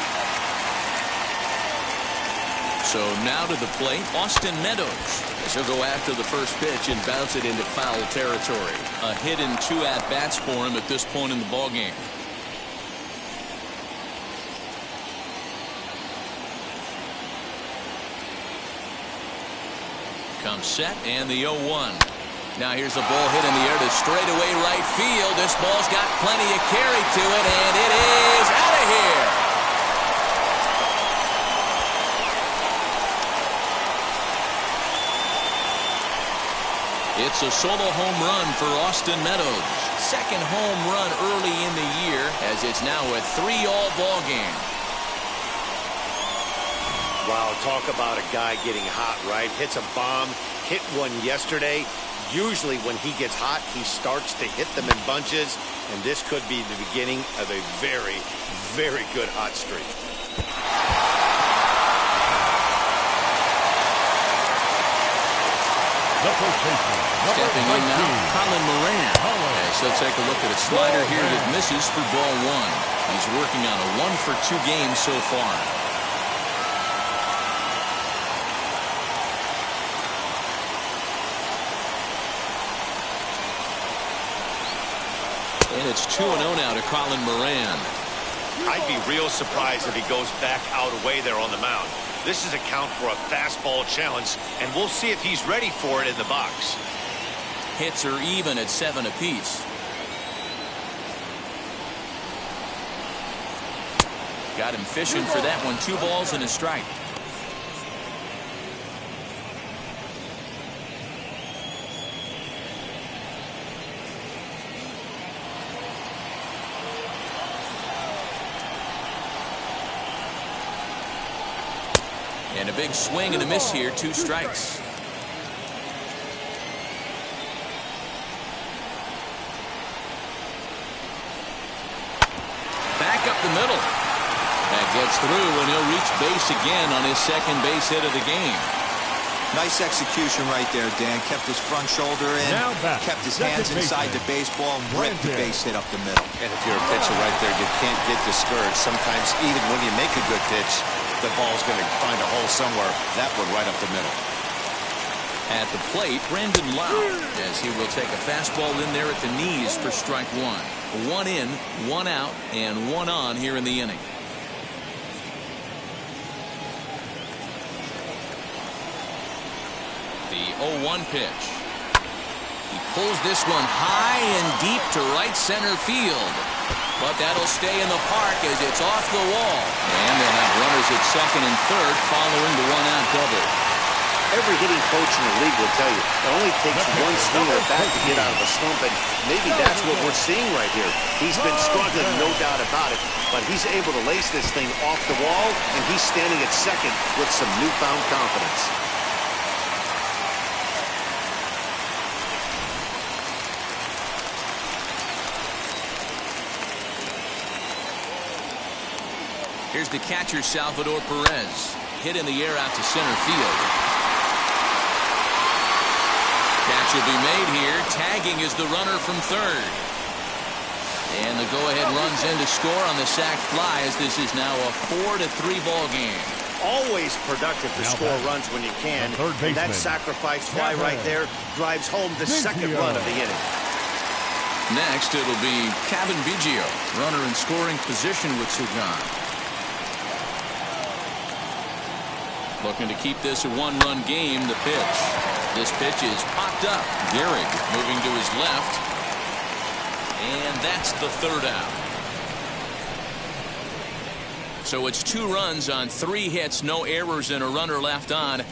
So now to the plate, Austin Meadows. As he'll go after the first pitch and bounce it into foul territory. A hit and 2 at-bats for him at this point in the ballgame. Comes set and the 0-1. Now here's a ball hit in the air to straightaway right field. This ball's got plenty of carry to it, and it is out of here. It's a solo home run for Austin Meadows. 2nd home run early in the year, as it's now a 3-all ball game. Wow, talk about a guy getting hot, right? Hits a bomb, hit one yesterday. Usually when he gets hot, he starts to hit them in bunches, and this could be the beginning of a very, very good hot streak. Stepping in now, Colin Moran. As he'll take a look at a slider here that misses for ball 1. He's working on a 1-for-2 game so far. And it's 2-0 now to Colin Moran. I'd be real surprised if he goes back out away there on the mound. This is a count for a fastball challenge, and we'll see if he's ready for it in the box. Hits are even at 7 apiece. Got him fishing for that one. 2 balls and a strike. And a big swing and a miss here. 2 strikes. Back up the middle. That gets through, and he'll reach base again on his 2nd base hit of the game. Nice execution right there, Dan. Kept his front shoulder in, kept his hands inside the baseball, and ripped the base hit up the middle. And if you're a pitcher right there, you can't get discouraged. Sometimes even when you make a good pitch, the ball's going to find a hole somewhere. That one right up the middle. At the plate, Brandon Lawton, as he will take a fastball in there at the knees for strike 1. 1 in, 1 out, and 1 on here in the inning. The 0-1 pitch. He pulls this one high and deep to right center field. But that'll stay in the park as it's off the wall. And they'll have runners at 2nd and 3rd following the 1-out double. Every hitting coach in the league will tell you it only takes one swing of the bat to get out of a slump, and maybe that's what we're seeing right here. He's been struggling, no doubt about it, but he's able to lace this thing off the wall, and he's standing at 2nd with some newfound confidence. Here's the catcher, Salvador Perez. Hit in the air out to center field. Catch will be made here. Tagging is the runner from 3rd. And the go-ahead runs in to score on the sac fly, as this is now a 4-3 ball game. Always productive to score runs when you can. And that sacrifice fly right there drives home the second run of the inning. Next, it'll be Kevin Biggio, runner in scoring position with Sugan. Looking to keep this a one-run game. The pitch. This pitch is popped up. Gehrig moving to his left. And that's the third out. So it's 2 runs on 3 hits, no errors, and a runner left on.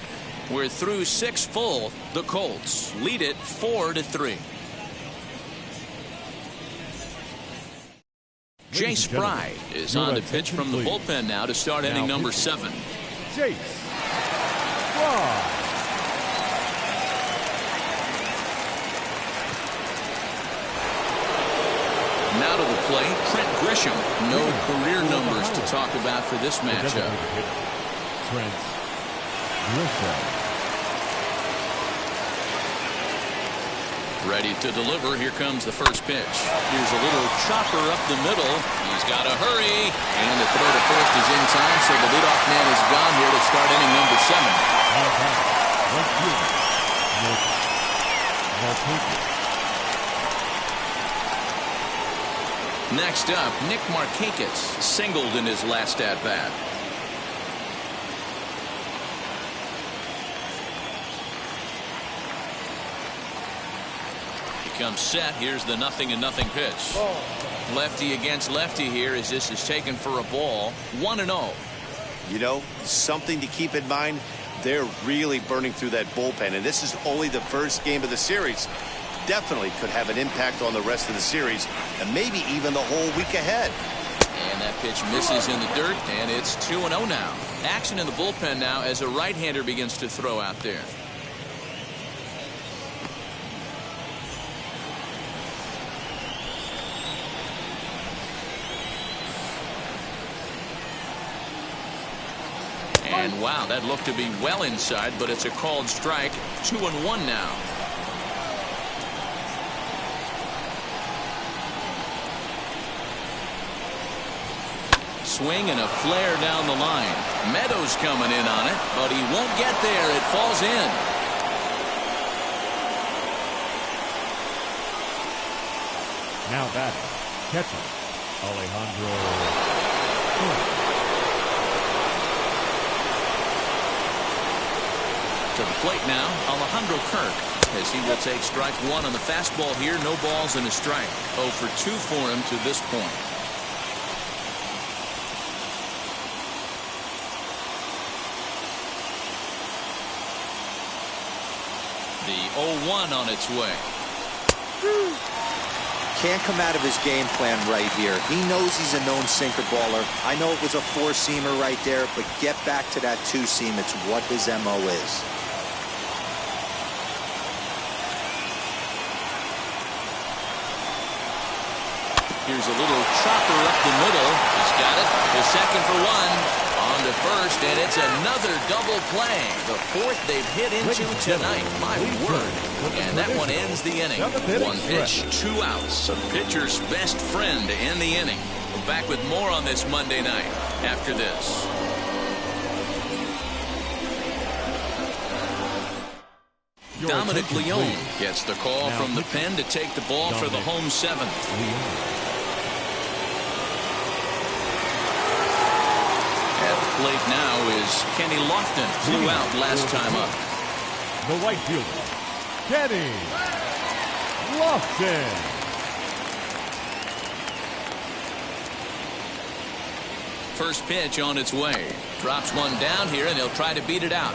We're through 6 full. The Colts lead it 4-3. Jay Spry is on the pitch from the bullpen now to start inning number 7. Jay Spry. Now to the plate, Trent Grisham. No career numbers to talk about for this matchup. Trent Grisham. Ready to deliver. Here comes the first pitch. Here's a little chopper up the middle. He's got to hurry. And the throw to first is in time, so the leadoff man is gone here to start inning number 7. Next up, Nick Markakis singled in his last at-bat. Comes set. Here's the 0-0 pitch. Lefty against lefty here as this is taken for a ball. 1-0. You know, something to keep in mind, they're really burning through that bullpen, and this is only the first game of the series. Definitely could have an impact on the rest of the series and maybe even the whole week ahead. And that pitch misses in the dirt, and it's 2-0 now. Action in the bullpen now as a right-hander begins to throw out there. And wow, that looked to be well inside, but it's a called strike. 2-1 now. Swing and a flare down the line. Meadows coming in on it, but he won't get there. It falls in. Now batting, catcher Alejandro. To the plate now, Alejandro Kirk, as he will take strike 1 on the fastball here. No balls and a strike. 0 for 2 for him to this point. The 0-1 on its way. Can't come out of his game plan right here. He knows he's a known sinker baller. I know it was a 4-seamer right there, but get back to that 2-seam. It's what his MO is. Here's a little chopper up the middle. He's got it. The second for 1. On to first, and it's another double play. The 4th they've hit into tonight. My word. And that one ends the inning. 1 pitch, 2 outs. A pitcher's best friend in the inning. We're back with more on this Monday night after this. Dominic Leone gets the call from the pen to take the ball for the home 7th. Plate now is Kenny Lawton. Flew out last time up. The right fielder, Kenny Lawton. First pitch on its way. Drops one down here, and he'll try to beat it out.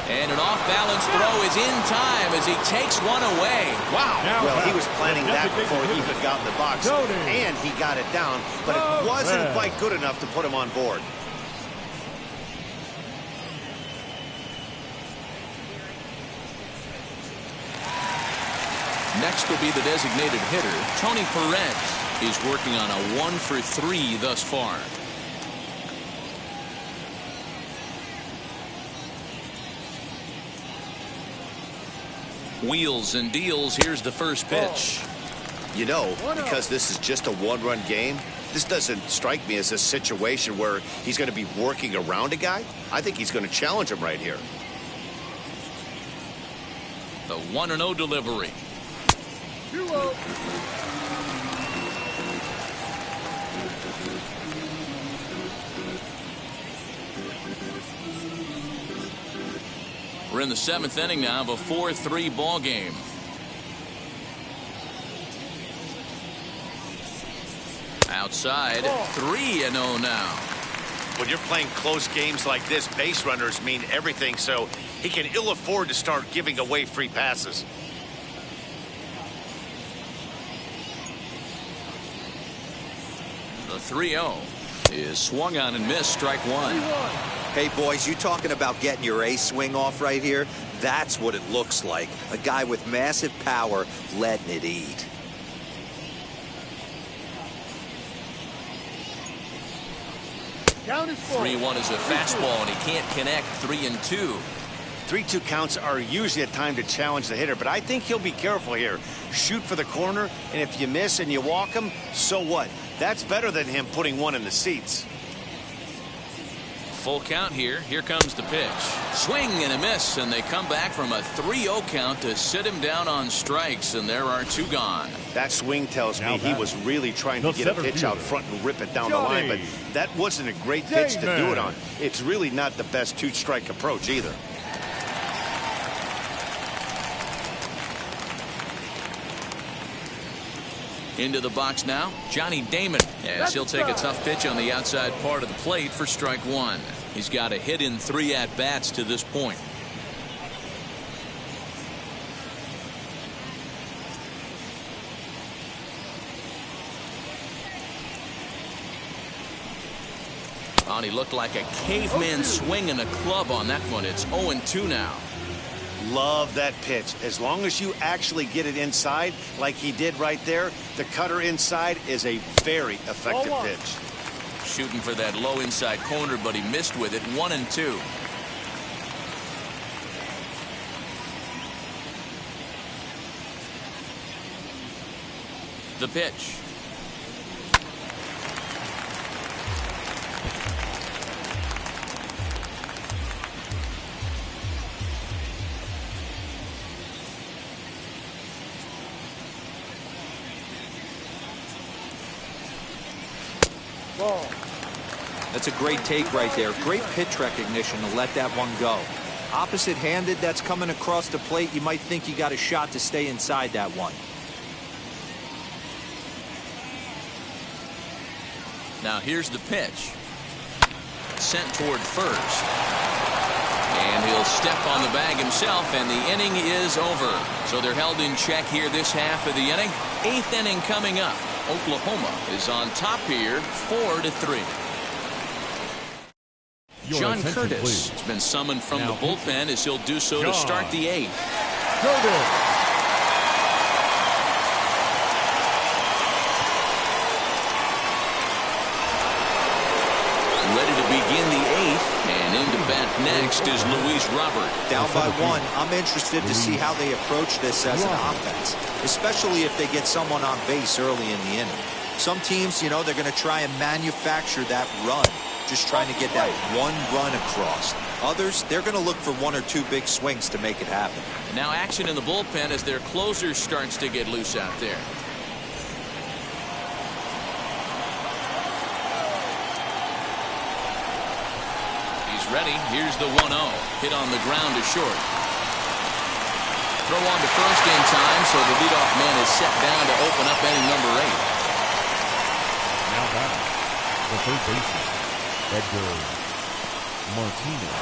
And an off-balance throw is in time as he takes one away. Wow. Well, he was planning that before he even got in the box, and he got it down, but it wasn't quite good enough to put him on board. Next will be the designated hitter, Tony Perez. He's working on a 1 for 3 thus far. Wheels and deals. Here's the first pitch. You know, because this is just a one-run game, this doesn't strike me as a situation where he's going to be working around a guy. I think he's going to challenge him right here. The 1-0 delivery. 2-0. We're in the 7th inning now of a 4-3 ball game. Outside, 3-0 now. When you're playing close games like this, base runners mean everything, so he can ill afford to start giving away free passes. The 3-0 is swung on and missed, strike one. Hey, boys, you talking about getting your A swing off right here? That's what it looks like. A guy with massive power letting it eat. Count is 4. 3-1 is a fastball, and he can't connect. 3-2. 3-2 counts are usually a time to challenge the hitter, but I think he'll be careful here. Shoot for the corner, and if you miss and you walk him, so what? That's better than him putting one in the seats. Full count here. Here comes the pitch. Swing and a miss, and they come back from a 3-0 count to sit him down on strikes, and there are 2 gone. That swing tells me he was really trying to get a pitch out front and rip it down the line, but that wasn't a great pitch to do it on. It's really not the best 2-strike approach either. Into the box now, Johnny Damon, as he'll take a tough pitch on the outside part of the plate for strike one. He's got a hit in 3 at-bats to this point. Oh, and he looked like a caveman swinging a club on that one. It's 0-2 now. Love that pitch. As long as you actually get it inside like he did right there, the cutter inside is a very effective pitch. Shooting for that low inside corner, but he missed with it. 1-2. The pitch. That's a great take right there. Great pitch recognition to let that one go. Opposite-handed, that's coming across the plate. You might think you got a shot to stay inside that one. Now here's the pitch. Sent toward first. And he'll step on the bag himself, and the inning is over. So they're held in check here this half of the inning. 8th inning coming up. Oklahoma is on top here, 4-3. John Curtis has been summoned from the bullpen as he'll do so to start the 8th. Ready to begin the 8th, and into bat next is Luis Robert. Down by 1. I'm interested to see how they approach this as an offense, especially if they get someone on base early in the inning. Some teams, you know, they're going to try and manufacture that run, just trying to get that one run across. Others, they're going to look for 1 or 2 big swings to make it happen. Now action in the bullpen as their closer starts to get loose out there. He's ready. Here's the 1-0. Hit on the ground to short. Throw on to first in time, so the leadoff man is set down to open up inning number 8. Now back, the third baseman, Edgar Martinez.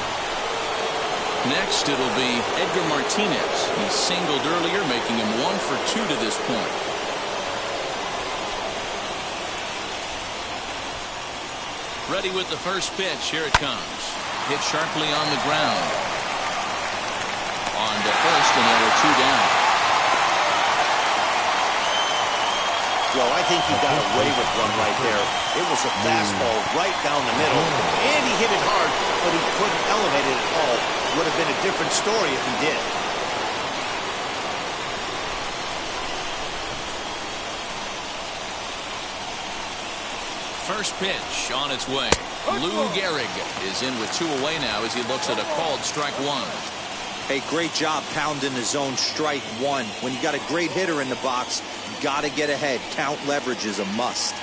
Next, it'll be Edgar Martinez. He singled earlier, making him 1 for 2 to this point. Ready with the first pitch. Here it comes. Hit sharply on the ground. On to first, and there are 2 down. Well, I think he got away with one right there. It was a fastball right down the middle, and he hit it hard, but he couldn't elevate it at all. Would have been a different story if he did. First pitch on its way. Lou Gehrig is in with 2 away now as he looks at a called strike 1. Hey, great job pounding the zone strike 1. When you got a great hitter in the box, you got to get ahead. Count leverage is a must.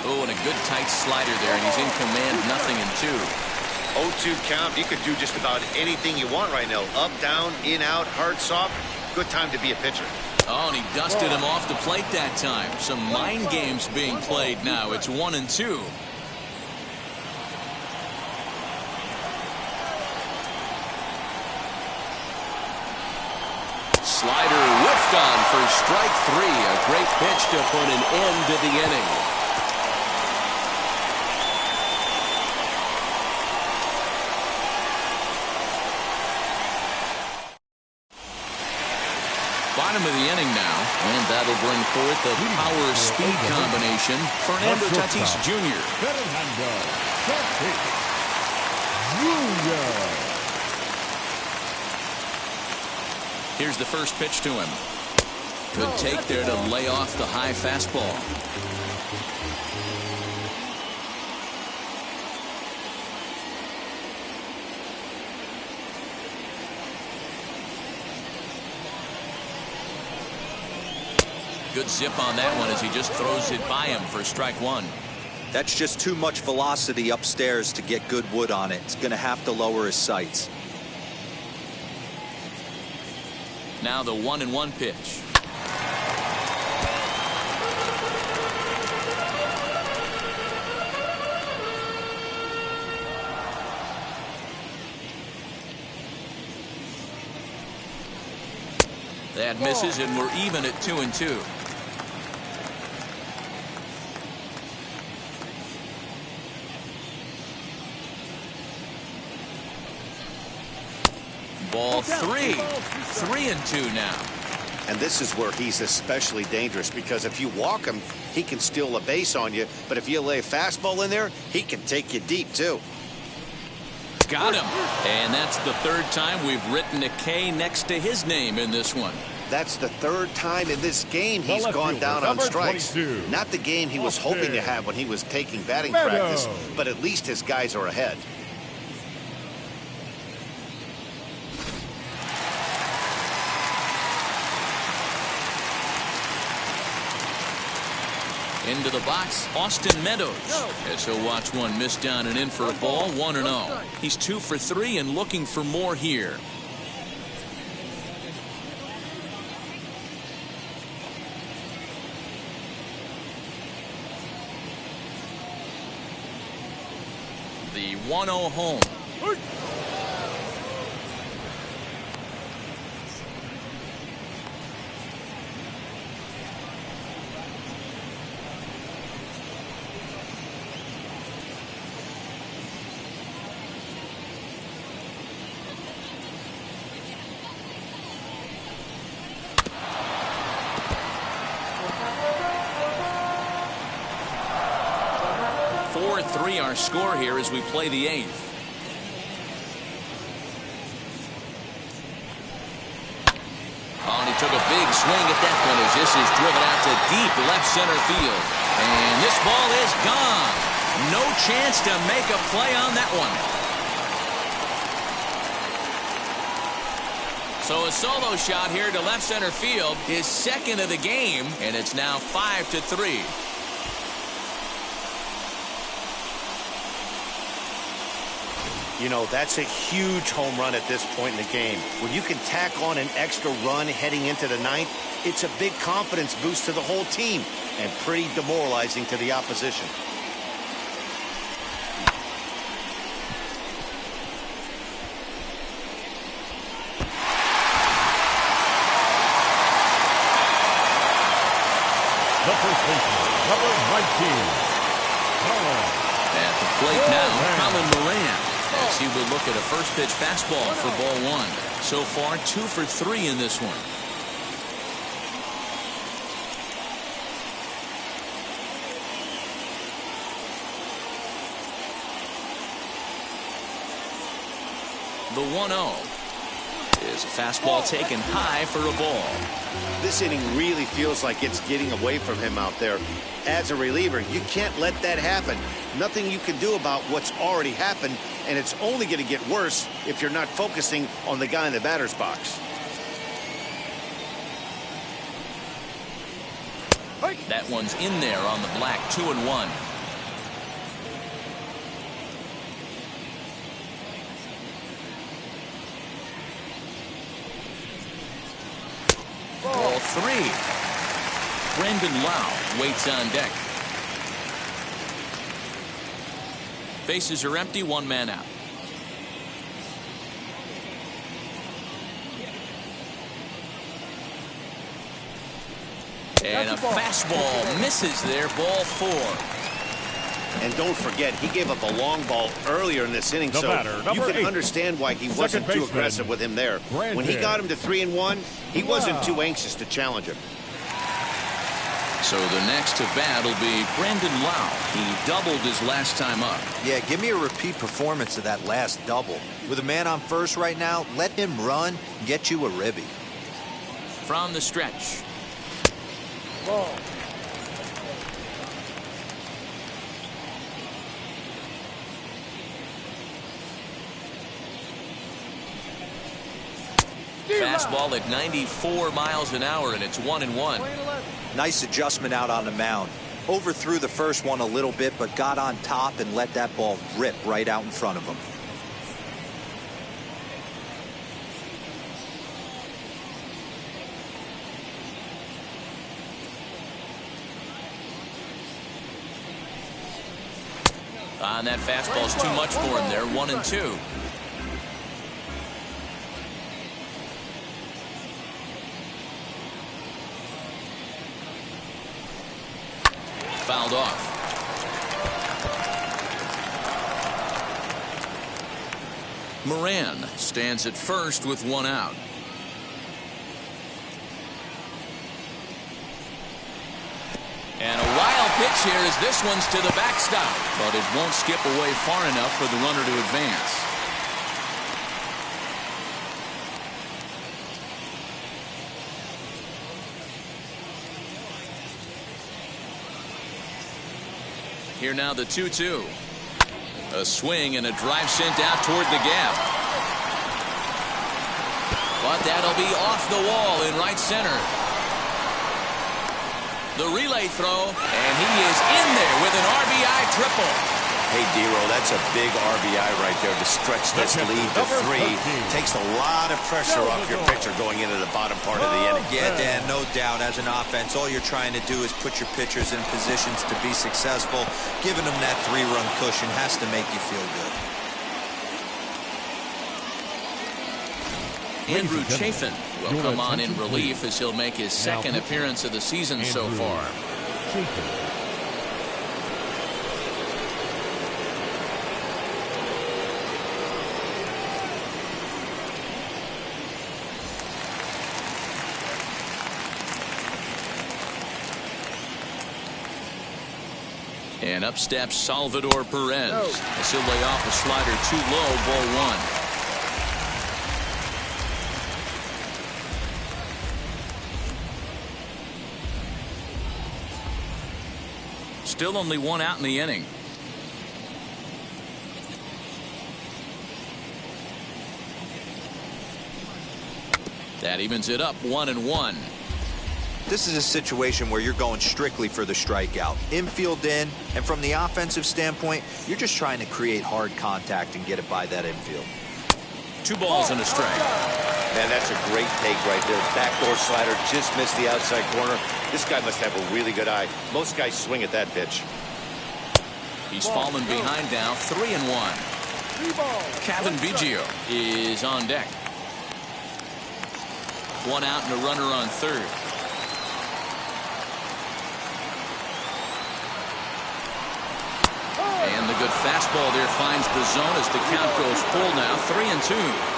Oh, and a good tight slider there, and he's in command, nothing in 2. 0-2 count. You could do just about anything you want right now. Up, down, in, out, hard, soft. Good time to be a pitcher. Oh, and he dusted him off the plate that time. Some mind games being played now. It's 1-2. Slider whiffed on for strike 3. A great pitch to put an end to the inning. Bottom of the inning now, and that'll bring forth the power-speed combination. Fernando Tatis Jr. Fernando Tatis Jr. Here's the first pitch to him. Good take there to lay off the high fastball. Good zip on that one as he just throws it by him for strike 1. That's just too much velocity upstairs to get good wood on it. It's going to have to lower his sights. Now the 1-1 pitch. That misses, and we're even at 2-2. Ball 3. 3-2 now. And this is where he's especially dangerous, because if you walk him, he can steal a base on you. But if you lay a fastball in there, he can take you deep, too. Got him. And that's the 3rd time we've written a K next to his name in this one. That's the 3rd time in this game he's gone down on strikes. Not the game he was hoping to have when he was taking batting practice, but at least his guys are ahead. Into the box, Austin Meadows. As he'll watch one miss down and in for a ball, 1-0. He's 2 for 3 and looking for more here. The 1-0 home. 4-3 our score here as we play the 8th. Oh, and he took a big swing at that one as this is driven out to deep left center field. And this ball is gone. No chance to make a play on that one. So a solo shot here to left center field, his 2nd of the game, and it's now 5-3. You know, that's a huge home run at this point in the game. When you can tack on an extra run heading into the 9th, it's a big confidence boost to the whole team and pretty demoralizing to the opposition. The first baseman, number 19, Colin. At the plate now, Colin Moran, as he would look at a first pitch fastball for ball 1. So far, 2 for 3 in this one. The 1-0 There's a fastball taken high for a ball. This inning really feels like it's getting away from him out there. As a reliever, you can't let that happen. Nothing you can do about what's already happened, and it's only going to get worse if you're not focusing on the guy in the batter's box. That one's in there on the black. 2-1. Ball 3. Brendan Lau waits on deck. Bases are empty, one man out. And a fastball misses there. Ball 4. And don't forget, he gave up a long ball earlier in this inning, so you can understand why he wasn't too aggressive with him there. When he got him to 3-1, he wasn't too anxious to challenge him. So the next to bat will be Brendan Lau. He doubled his last time up. Yeah, give me a repeat performance of that last double. With a man on first right now, let him run and get you a ribby. From the stretch. Ball. Fastball at 94 miles an hour, and it's 1-1. Nice adjustment out on the mound. Overthrew the first one a little bit, but got on top and let that ball rip right out in front of him. And that fastball's too much for him there. 1-2. Fouled off. Moran stands at first with one out. And a wild pitch here as this one's to the backstop, but it won't skip away far enough for the runner to advance. Here now the 2-2. A swing and a drive sent out toward the gap. But that'll be off the wall in right center. The relay throw, and he is in there with an RBI triple. Hey, D-Roll, that's a big RBI right there to stretch this lead to 3. Takes a lot of pressure off your pitcher going into the bottom part of the inning. Yeah, Dan, no doubt. As an offense, all you're trying to do is put your pitchers in positions to be successful. Giving them that 3-run cushion has to make you feel good. Andrew Chafin will come on in relief as he'll make his second appearance of the season so far. And up steps Salvador Perez as he'll lay off a slider too low. Ball 1. Still only one out in the inning. That evens it up 1-1. This is a situation where you're going strictly for the strikeout. Infield in, and from the offensive standpoint, you're just trying to create hard contact and get it by that infield. 2 balls and a strike. Man, that's a great take right there. Backdoor slider just missed the outside corner. This guy must have a really good eye. Most guys swing at that pitch. He's fallen behind now. 3-1. Kevin Biggio is on deck. 1 out and a runner on third. And the good fastball there finds the zone as the count goes full now. 3-2.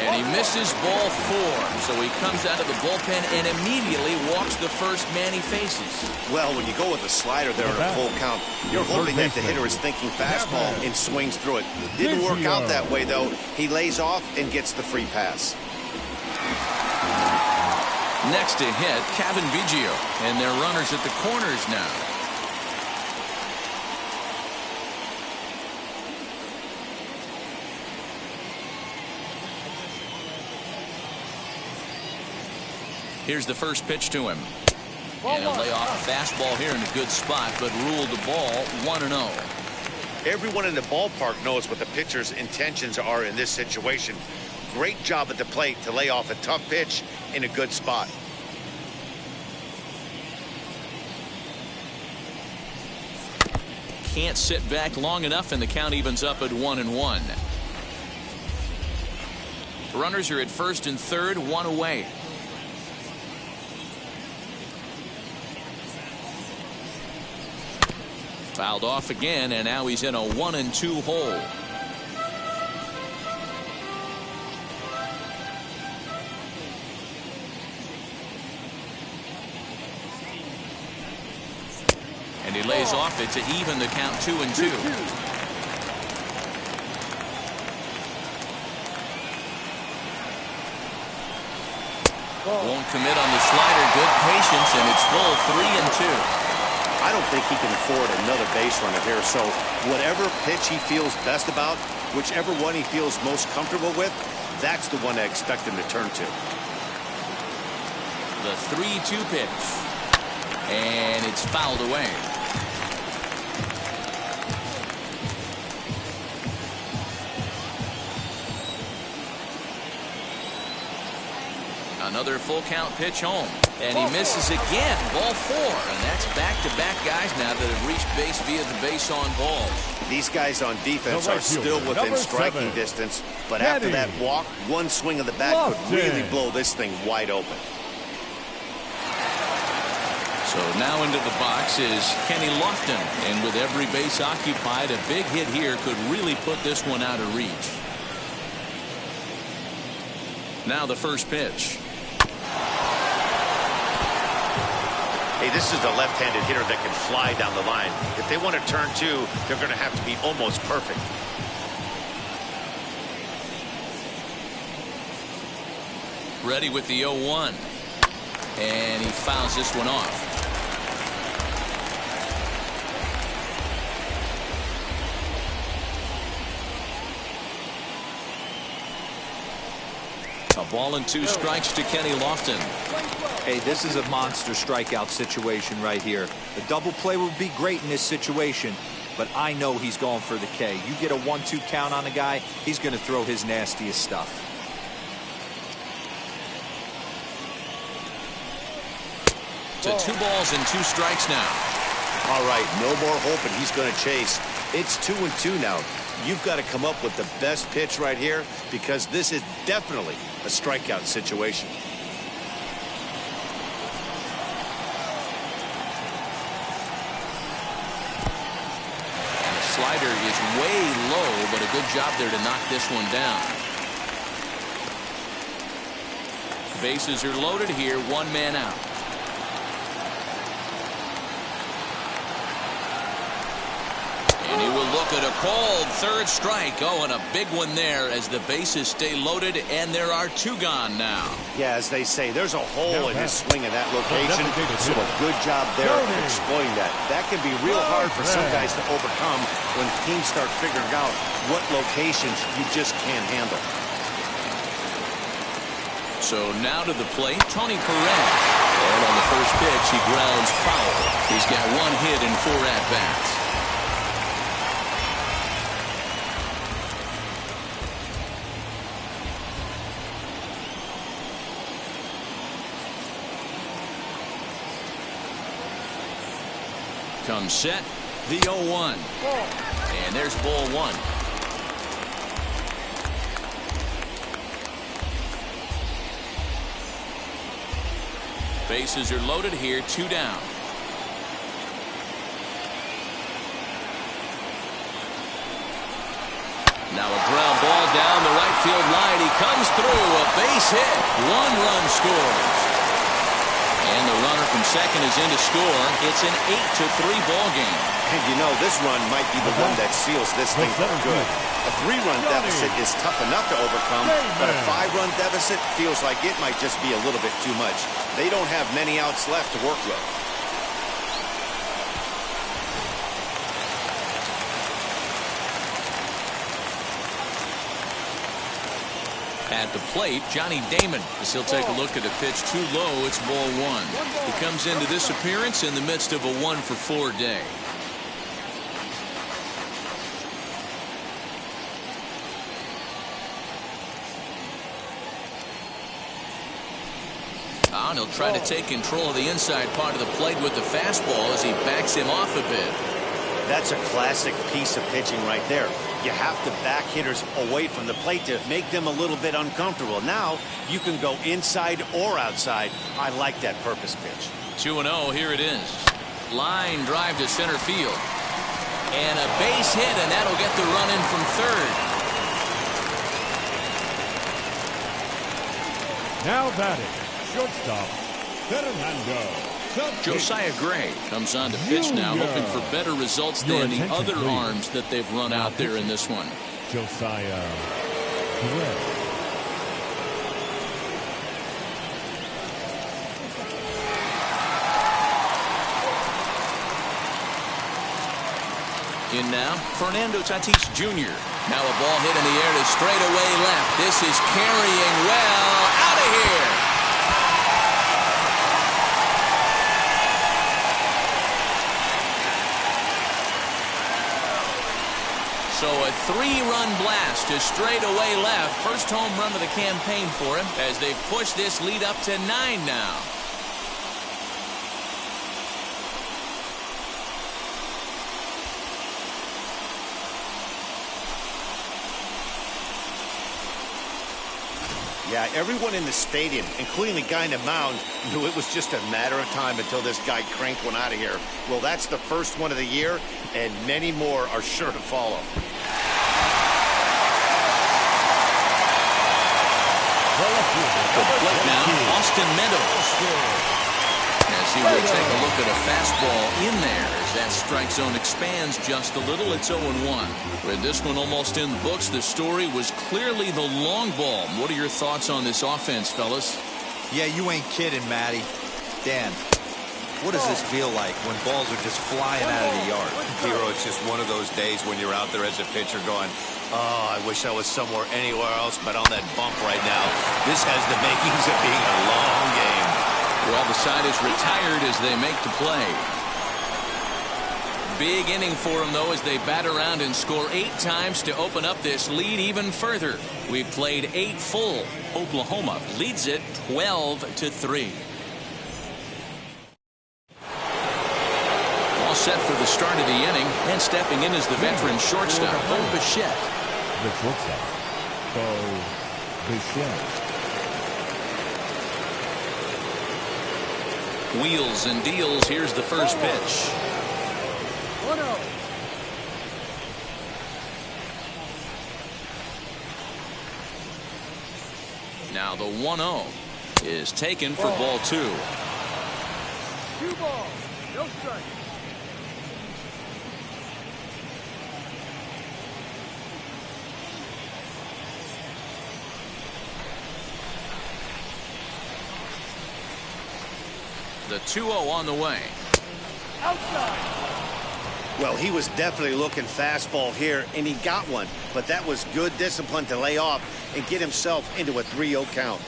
And he misses ball 4. So he comes out of the bullpen and immediately walks the first man he faces. Well, when you go with a slider there in a full count, you're hoping that the hitter is thinking fastball and swings through it. Didn't work out that way, though. He lays off and gets the free pass. Next to hit, Kevin Biggio. And they're runners at the corners now. Here's the first pitch to him. And he'll lay off a fastball here in a good spot, but ruled the ball 1-0. Everyone in the ballpark knows what the pitcher's intentions are in this situation. Great job at the plate to lay off a tough pitch in a good spot. Can't sit back long enough, and the count evens up at 1-1. Runners are at first and third, 1 away. Fouled off again, and now he's in a 1-2 hole. And he lays off it to even the count 2-2. Won't commit on the slider. Good patience, and it's full 3-2. I don't think he can afford another base runner here, so whatever pitch he feels best about, whichever one he feels most comfortable with, that's the one I expect him to turn to. The 3-2 pitch. And it's fouled away. Another full count pitch home. And he misses again. Ball 4. And that's back-to-back guys now that have reached base via the base on balls. These guys on defense are still within striking distance, but after that walk, one swing of the bat could really blow this thing wide open. So now into the box is Kenny Lawton. And with every base occupied, a big hit here could really put this one out of reach. Now the first pitch. Hey, this is a left-handed hitter that can fly down the line. If they want to turn 2, they're going to have to be almost perfect. Ready with the 0-1. And he fouls this one off. A ball and 2 strikes to Kenny Lawton. Hey, this is a monster strikeout situation right here. A double play would be great in this situation, but I know he's going for the K. You get a 1-2 count on the guy, he's going to throw his nastiest stuff. To 2 balls and 2 strikes now. All right, no more hope, and he's going to chase. It's 2-2 now. You've got to come up with the best pitch right here, because this is definitely a strikeout situation. And the slider is way low, but a good job there to knock this one down. Bases are loaded here, 1 man out. And he will look at a called 3rd strike. Oh, and a big one there as the bases stay loaded, and there are 2 gone now. Yeah, as they say, there's a hole in his swing in that location, so a good job there exploiting that. That can be real hard for some guys to overcome when teams start figuring out what locations you just can't handle. So now to the plate, Tony Perez. And on the first pitch, he grounds foul. He's got 1 hit and 4 at-bats. Comes set, the 0-1. And there's ball 1. Bases are loaded here, 2 down. Now a ground ball down the right field wide. He comes through. A base hit. 1 run scores. And the runner from second is in to score. It's an 8-3 ball game. And you know, this run might be the one that seals this thing for good. A 3-run deficit is tough enough to overcome, but a 5-run deficit feels like it might just be a little bit too much. They don't have many outs left to work with. At the plate, Johnny Damon, as he'll take a look at a pitch too low. It's ball 1. He comes into this appearance in the midst of a 1-for-4 day. And he'll try to take control of the inside part of the plate with the fastball as he backs him off a bit. That's a classic piece of pitching right there. You have to back hitters away from the plate to make them a little bit uncomfortable. Now you can go inside or outside. I like that purpose pitch. 2-0, here it is. Line drive to center field. And a base hit, and that'll get the run in from third. Now batting, shortstop, Fernando. Josiah Gray comes on to pitch now, hoping for better results than the other arms that they've run out there in this one. Josiah Gray. In now, Fernando Tatis Jr. Now a ball hit in the air to straightaway left. This is carrying well out of here. So a 3-run blast to straightaway left. First home run of the campaign for him as they've pushed this lead up to 9 now. Yeah, everyone in the stadium, including the guy in the mound, knew it was just a matter of time until this guy cranked one out of here. Well, that's the first one of the year, and many more are sure to follow. The plate now, Austin Meadows. As he will take a look at a fastball in there as that strike zone expands just a little. It's 0-1. With this one almost in the books, the story was clearly the long ball. What are your thoughts on this offense, fellas? Yeah, you ain't kidding, Matty. Dan, what does this feel like when balls are just flying out of the yard? Hero, it's just one of those days when you're out there as a pitcher going, oh, I wish I was somewhere anywhere else but on that bump right now. This has the makings of being a long game. Well, the side is retired as they make the play. Big inning for them, though, as they bat around and score 8 times to open up this lead even further. We've played 8 full. Oklahoma leads it 12-3. All set for the start of the inning, and stepping in is the veteran shortstop, Bo Bichette. The shortstop, Bo Bichette. Wheels and deals. Here's the first pitch. 1-0. Now the 1-0 is taken for ball 2. 2 balls, no strike. The 2-0 on the way. Outside. Well, he was definitely looking fastball here, and he got one. But that was good discipline to lay off and get himself into a 3-0 count.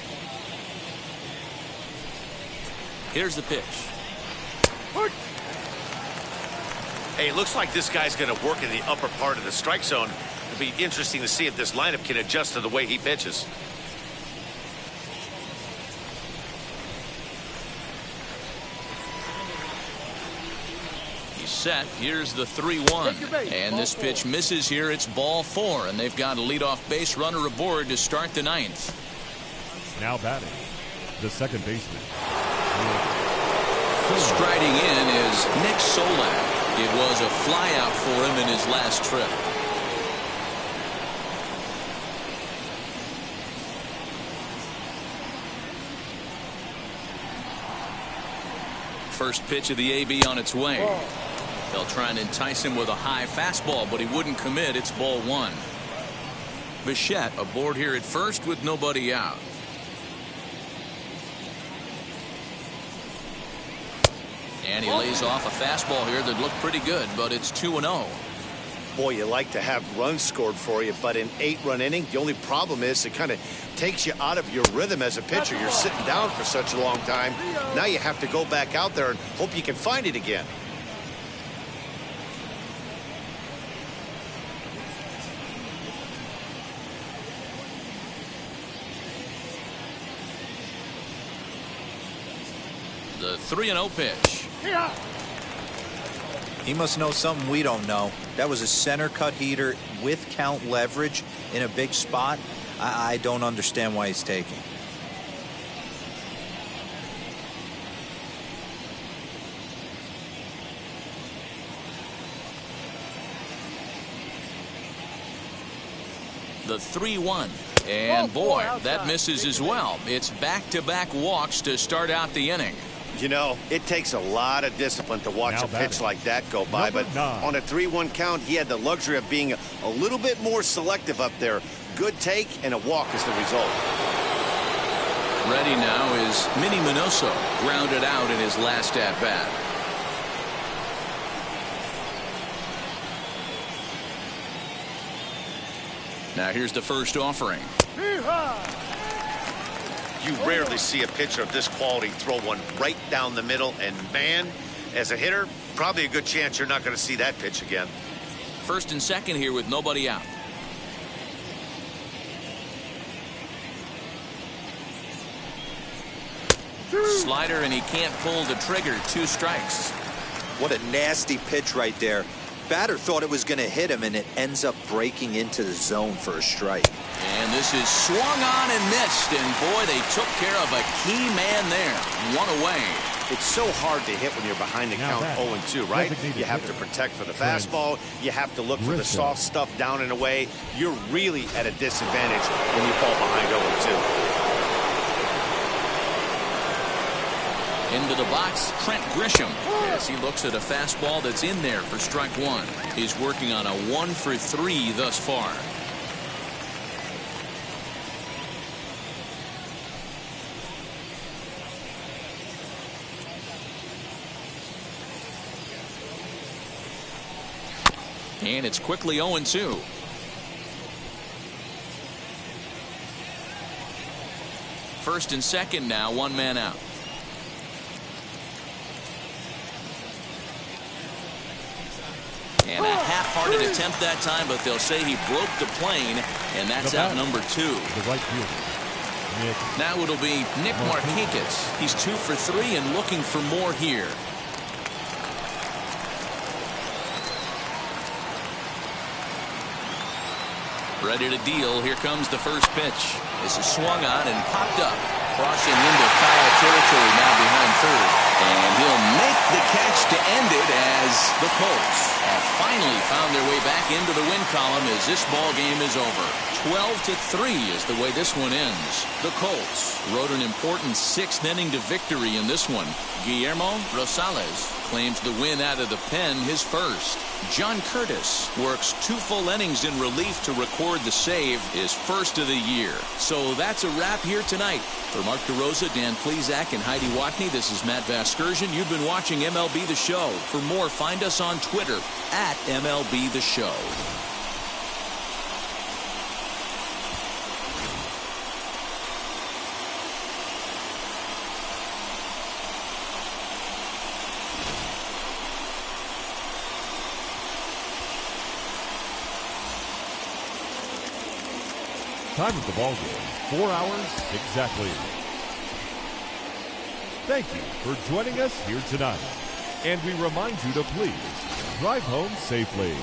Here's the pitch. Hey, it looks like this guy's going to work in the upper part of the strike zone. It'll be interesting to see if this lineup can adjust to the way he pitches. Set. Here's the 3-1, and this pitch misses here. It's ball 4, and they've got a leadoff base runner aboard to start the 9th. Now batting, the second baseman. Striding in is Nick Solak. It was a flyout for him in his last trip. first pitch of the AB on its way. They'll try and entice him with a high fastball, but he wouldn't commit. It's ball one. Bichette aboard here at first with nobody out. And he lays off a fastball here that looked pretty good, but it's 2-0. Boy, you like to have runs scored for you, but in 8-run inning, the only problem is it kind of takes you out of your rhythm as a pitcher. You're sitting down for such a long time. Now you have to go back out there and hope you can find it again. The 3-0 pitch. He must know something we don't know. That was a center cut heater with count leverage in a big spot. I don't understand why he's taking. The 3-1. And boy, that misses as well. It's back-to-back walks to start out the inning. You know, it takes a lot of discipline to watch a pitch like that go by, but on a 3-1 count, he had the luxury of being a little bit more selective up there. Good take and a walk is the result. Ready now is Minnie Minoso, grounded out in his last at-bat. Now here's the first offering. You rarely see a pitcher of this quality throw one right down the middle, and man, as a hitter, probably a good chance you're not going to see that pitch again. First and second here with nobody out. Slider, and he can't pull the trigger. 2 strikes. What a nasty pitch right there. Batter thought it was going to hit him, and it ends up breaking into the zone for a strike. And this is swung on and missed, and boy, they took care of a key man there. 1 away. It's so hard to hit when you're behind the count 0-2, right? You have to protect for the fastball. You have to look for the soft stuff down and away. You're really at a disadvantage when you fall behind 0-2. Into the box, Trent Grisham, as he looks at a fastball that's in there for strike 1. He's working on a 1 for 3 thus far. And it's quickly 0-2. First and second now, 1 man out. And a half-hearted attempt that time, but they'll say he broke the plane, and that's out number 2. The right fielder. Now it'll be Nick Markakis. He's 2 for 3 and looking for more here. Ready to deal. Here comes the first pitch. This is swung on and popped up. Crossing into foul territory now behind third. And he'll make the catch to end it as the Colts have finally found their way back into the win column as this ball game is over. 12-3 is the way this one ends. The Colts rode an important 6th inning to victory in this one. Guillermo Rosales claims the win out of the pen, his first. John Curtis works 2 full innings in relief to record the save, his first of the year. So that's a wrap here tonight. For Mark DeRosa, Dan Plesac, and Heidi Watney, this is Matt Vasgersian. You've been watching MLB The Show. For more, find us on Twitter at MLB The Show. Time of the ball game, 4 hours exactly. Thank you for joining us here tonight. And we remind you to please drive home safely.